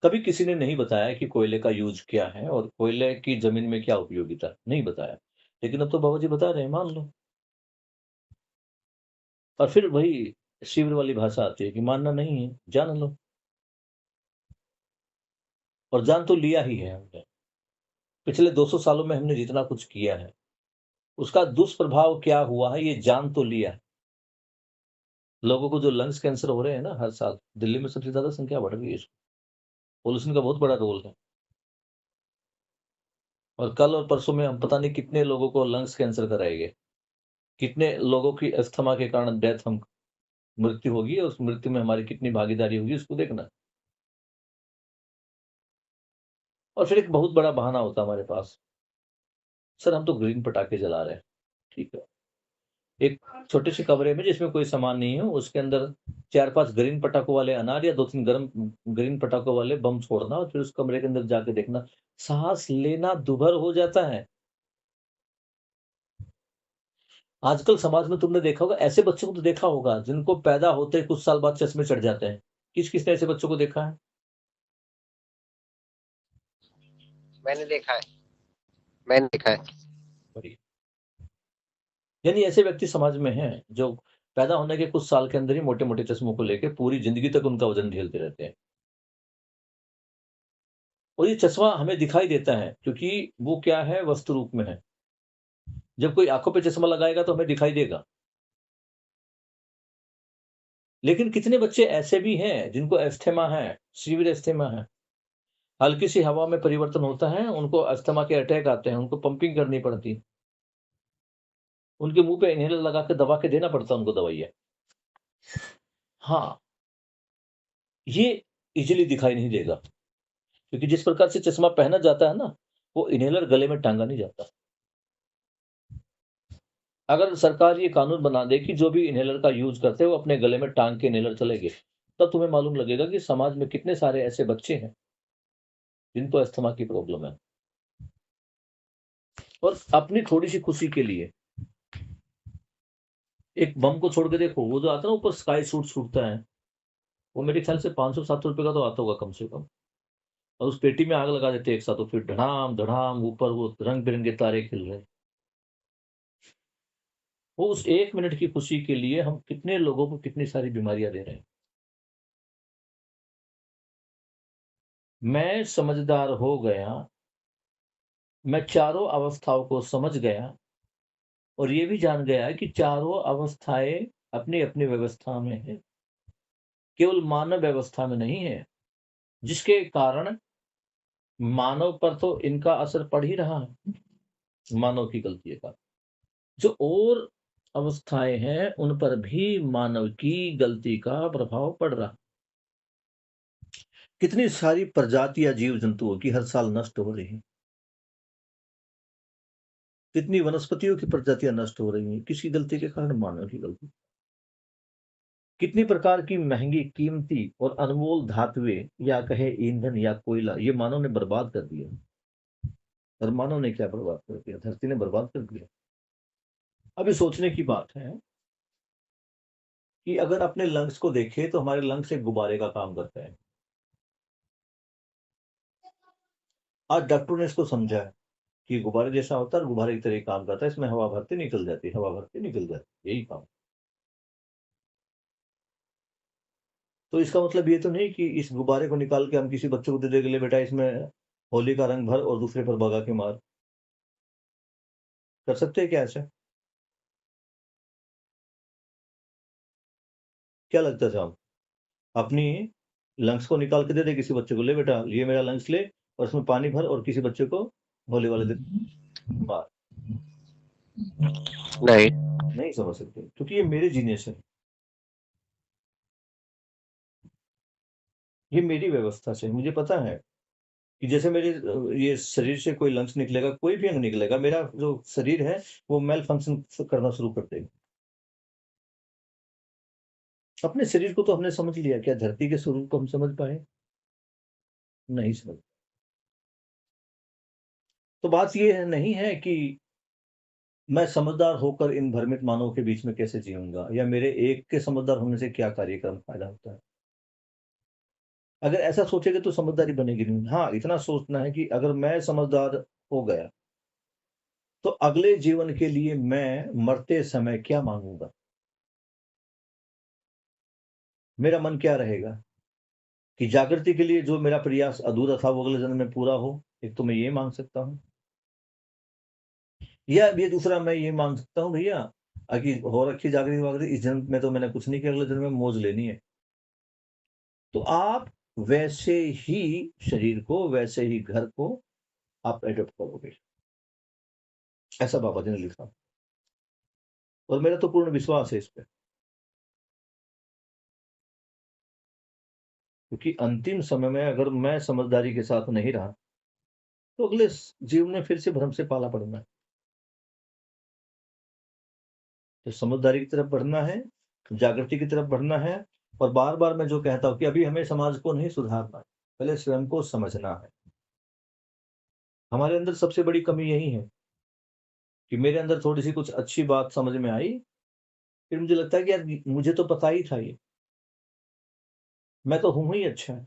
B: कभी किसी ने नहीं बताया कि कोयले का यूज़ क्या है और कोयले की ज़मीन में क्या उपयोगिता, नहीं बताया। लेकिन अब तो बाबा जी बता रहे हैं, मान लो। और फिर वही शिविर वाली भाषा आती है कि मानना नहीं है, जान लो। और जान तो लिया ही है हमने। पिछले 200 सालों में हमने जितना कुछ किया है, उसका दुष्प्रभाव क्या हुआ है, ये जान तो लिया है। लोगों को जो लंग्स कैंसर हो रहे हैं ना हर साल, दिल्ली में सबसे ज़्यादा संख्या बढ़ गई है इसकी। पॉल्यूशन का बहुत बड़ा रोल है। और कल और परसों में हम पता नहीं कितने लोगों को लंग्स कैंसर कराएँगे। कितने लोगों की अस्थमा के कारण मृत्यु होगी, और उस मृत्यु में हमारी कितनी भागीदारी होगी, उसको देखना। और फिर एक बहुत बड़ा बहाना होता है हमारे पास, सर हम तो ग्रीन पटाखे जला रहे हैं। ठीक है। एक छोटे से कमरे में जिसमें कोई सामान नहीं है, उसके अंदर 4-5 ग्रीन पटाखों वाले अनार या 2-3 गरम ग्रीन पटाखों वाले बम छोड़ना, और फिर उस कमरे के अंदर जाके देखना, साँस लेना दूभर हो जाता है। आजकल समाज में तुमने देखा होगा, ऐसे बच्चों को तो देखा होगा जिनको पैदा होते ही कुछ साल बाद चश्मे चढ़ जाते हैं। किस-किस ने ऐसे बच्चों को देखा है?
D: मैंने देखा है, मैंने देखा है।
B: बढ़िया। यानी ऐसे व्यक्ति समाज में हैं जो पैदा होने के कुछ साल के अंदर ही मोटे-मोटे चश्मों को लेके पूरी ज़िंदगी तक उनका वज़न झेलते रहते हैं। और ये चश्मा हमें दिखाई देता है क्योंकि वो क्या है, वस्तु रूप में है। जब कोई आँखों पे चश्मा लगाएगा तो हमें दिखाई देगा। लेकिन कितने बच्चे ऐसे भी हैं जिनको अस्थमा है, सीवियर अस्थमा है। हल्की सी हवा में परिवर्तन होता है, उनको अस्थमा के अटैक आते हैं, उनको पंपिंग करनी पड़ती है। उनके मुँह पे इन्हेलर लगा के दबा के देना पड़ता है उनको दवाइयाँ। हाँ, ये ईज़िली दिखाई नहीं देगा, क्योंकि जिस प्रकार से चश्मा पहना जाता है ना, वो इन्हेलर गले में टाँगा नहीं जाता। अगर सरकार ये कानून बना दे कि जो भी इन्हेलर का यूज़ करते हैं, वो अपने गले में टाँग के इन्हेलर चलेंगे, तब तुम्हें मालूम लगेगा कि समाज में कितने सारे ऐसे बच्चे हैं, जिनको अस्थमा की प्रॉब्लम है। और अपनी थोड़ी-सी खुशी के लिए एक बम को छोड़ के देखो, वो जो आता है ना ऊपर स्काई सूट छूटता है, वो मेरे ख्याल से ₹500-700 का तो आता होगा कम से कम। और उस पेटी में आग लगा देते हैं एक साथ, तो फिर धड़ाम-धड़ाम ऊपर वो रंग-बिरंगे तारे खिल रहे हैं। वो उस 1 मिनट की खुशी के लिए हम कितने लोगों को कितनी सारी बीमारियाँ दे रहे हैं। मैं समझदार हो गया, मैं चारों अवस्थाओं को समझ गया, और ये भी जान गया कि चारों अवस्थाएँ अपनी-अपनी व्यवस्था में हैं, केवल मानव व्यवस्था में नहीं है, जिसके कारण मानव पर तो इनका असर पड़ ही रहा है, मानव की गलती का। जो और अवस्थाएँ हैं, उन पर भी मानव की गलती का प्रभाव पड़ रहा है। कितनी सारी प्रजातियाँ जीव-जंतुओं की हर साल नष्ट हो रही हैं। कितनी वनस्पतियों की प्रजातियाँ नष्ट हो रही हैं, किसकी गलती के कारण? मानव की गलती। कितनी प्रकार की महंगी, कीमती और अनमोल धातुएं या कहे ईंधन या कोयला ये मानव ने बर्बाद कर दिया। और मानव ने क्या बर्बाद कर दिया? धरती ने बर्बाद कर दिया। अभी सोचने की बात है कि अगर अपने लंग्स को देखें तो हमारे लंग्स एक गुब्बारे का काम करते हैं। आज डॉक्टरों ने इसको समझा है कि गुब्बारे जैसा होता है और गुब्बारे की तरह ही काम करता है, इसमें हवा भरती निकल जाती, हवा भरती निकल जाती, यही काम। तो इसका मतलब ये तो नहीं कि इस गुब्बारे को निकाल के हम किसी बच्चे को दे देंगे, ले बेटा इसमें होली का रंग भर और दूसरे पर भगा के मार। कर सकते हैं क्या ऐसे? क्या लगता था हम अपनी लंग्स को निकाल के दे दे किसी बच्चे को, ले बेटा ये मेरा लंग्स ले और उसमें पानी भर और किसी बच्चे को होली वाले दिन मार? नहीं समझ सकते, क्योंकि ये मेरे जीने से, ये मेरी व्यवस्था से। मुझे पता है कि जैसे मेरे ये शरीर से कोई लंग्स निकलेगा, कोई भी अंग निकलेगा, मेरा जो शरीर है वो मेल फंक्शन करना शुरू कर देगा। अपने शरीर को तो हमने समझ लिया, क्या धरती के स्वरूप को हम समझ पाए? नहीं समझ। तो बात ये नहीं है कि मैं समझदार होकर इन भ्रमित मानवों के बीच में कैसे जीऊंगा, या मेरे एक के समझदार होने से क्या कार्यक्रम फायदा होता है। अगर ऐसा सोचेगा तो समझदारी बनेगी नहीं। हाँ, इतना सोचना है कि अगर मैं समझदार हो गया तो अगले जीवन के लिए मैं मरते समय क्या मांगूंगा, मेरा मन क्या रहेगा, कि जागृति के लिए जो मेरा प्रयास अधूरा था वो अगले जन्म में पूरा हो। एक तो मैं ये मांग सकता हूँ, या ये दूसरा मैं ये मांग सकता हूँ, भैया कि हो रखी जागृति वागृति, इस जन्म में तो मैंने कुछ नहीं किया, अगले जन्म में मौज लेनी है। तो आप वैसे ही शरीर को, वैसे ही घर को आप एडॉप्ट करोगे, ऐसा बाबा जी ने लिखा। और मेरा तो पूर्ण विश्वास है इस पे, क्योंकि अंतिम समय में अगर मैं समझदारी के साथ नहीं रहा तो अगले जीवन में फिर से भ्रम से पाला पड़ना है। तो समझदारी की तरफ बढ़ना है, जागृति की तरफ बढ़ना है। और बार बार मैं जो कहता हूं कि अभी हमें समाज को नहीं सुधारना है, पहले स्वयं को समझना है। हमारे अंदर सबसे बड़ी कमी यही है कि मेरे अंदर थोड़ी सी कुछ अच्छी बात समझ में आई, फिर मुझे लगता है कि यार मुझे तो पता ही था, ये मैं तो हूं ही अच्छा है,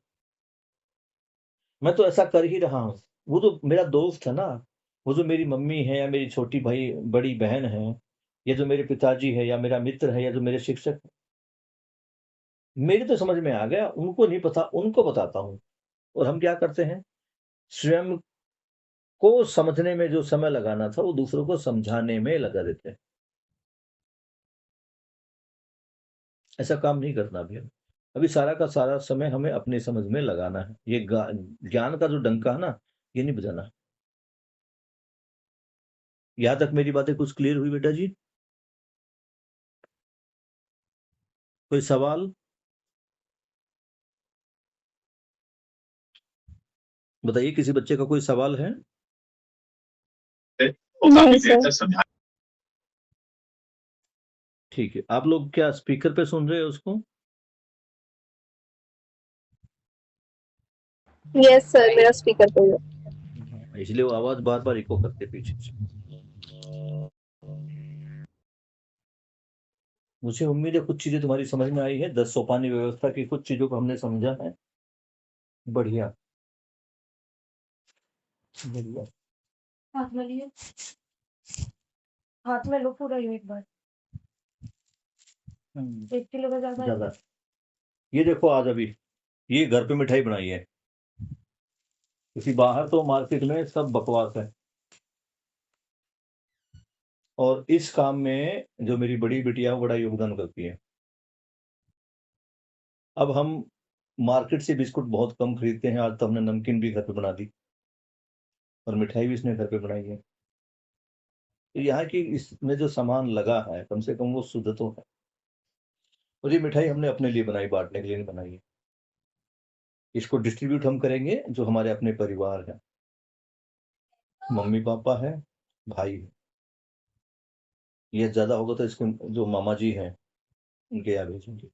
B: मैं तो ऐसा कर ही रहा हूं। वो तो मेरा दोस्त है ना, वो जो मेरी मम्मी है या मेरी छोटी भाई बड़ी बहन है, या जो मेरे पिताजी है या मेरा मित्र है या जो मेरे शिक्षक है, मेरे तो समझ में आ गया, उनको नहीं पता, उनको बताता हूं। और हम क्या करते हैं, स्वयं को समझने में जो समय लगाना था वो दूसरों को समझाने में लगा देते हैं। ऐसा काम नहीं करना भैया। अभी सारा का सारा समय हमें अपने समझ में लगाना है। ये ज्ञान का जो डंका है ना, ये नहीं बजाना। यहां तक मेरी बातें कुछ क्लियर हुई बेटा जी? कोई सवाल बताइए, किसी बच्चे का कोई सवाल है?
E: नहीं सर।
B: ठीक है, आप लोग क्या स्पीकर पे सुन रहे हो उसको?
E: यस सर, मेरा स्पीकर पे है।
B: इसलिए वो आवाज बार बार इको करते पीछे से। मुझे उम्मीद है कुछ चीजें तुम्हारी समझ में आई है। 10 सोपानी व्यवस्था की कुछ चीजों को हमने समझा है। बढ़िया बढ़िया।
C: हाथ में लिए, हाथ में लो पूरा ही एक बार। 1 किलो का ज्यादा है।
B: ज्यादा। ये देखो आज अभी ये घर पे मिठाई बनाई है, क्योंकि बाहर तो मार्केट में सब बकवास है। और इस काम में जो मेरी बड़ी बिटिया बड़ा योगदान करती है। अब हम मार्केट से बिस्कुट बहुत कम खरीदते हैं। आज तो हमने नमकीन भी घर पे बना दी और मिठाई भी इसने घर पे बनाई है। तो यहाँ की इसमें जो सामान लगा है कम से कम वो शुद्ध तो है। और ये मिठाई हमने अपने लिए बनाई, बांटने के लिए नहीं बनाई है। इसको डिस्ट्रीब्यूट हम करेंगे जो हमारे अपने परिवार है, मम्मी पापा है, भाई है। ये ज्यादा होगा तो इसको जो मामा जी हैं उनके यहाँ भेजेंगे।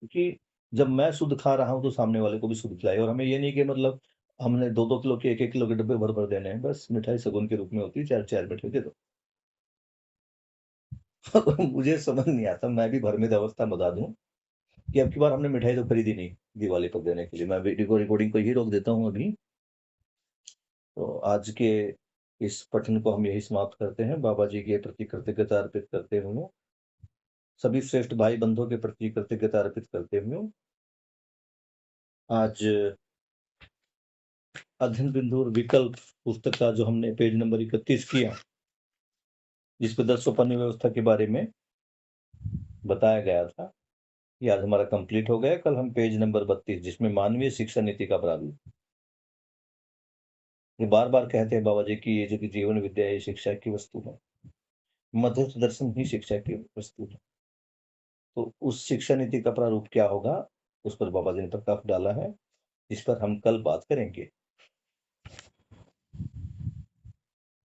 B: क्योंकि जब मैं शुद्ध खा रहा हूँ तो सामने वाले को भी शुद्ध खिलाए। और हमें ये नहीं कि मतलब हमने 2-2 किलो के 1-1 किलो के डब्बे भर-भर देने हैं, बस मिठाई शगुन के रूप में होती है, 4-4 मिठाई दे दो। मुझे समझ नहीं आता, मैं भी भ्रमित अवस्था में बता दूँ कि अब की बार हमने मिठाई तो खरीदी नहीं दिवाली पर देने के लिए। मैं वीडियो को रिकॉर्डिंग को ही रोक देता हूँ अभी। तो आज के इस पठन को हम यही समाप्त करते हैं। बाबा जी के प्रति कृतज्ञता अर्पित करते हुए, सभी श्रेष्ठ भाई बंधुओं के प्रति कृतज्ञता अर्पित करते हुए, आज अध्ययन बिंदु और विकल्प पुस्तक का जो हमने पेज नंबर 31 किया, जिस पे 10 सोपानी व्यवस्था के बारे में बताया गया था, ये आज हमारा कंप्लीट हो गया। कल हम पेज नंबर 32 जिसमें मानवीय शिक्षा नीति का प्रारूप, ये बार-बार कहते हैं बाबा जी की ये जो कि जीवन विद्या ये शिक्षा की वस्तु है, मध्यस्थ दर्शन ही शिक्षा की वस्तु है। तो उस शिक्षा नीति का प्रारूप क्या होगा, उस पर बाबा जी ने प्रकाश डाला है, इस पर हम कल बात करेंगे।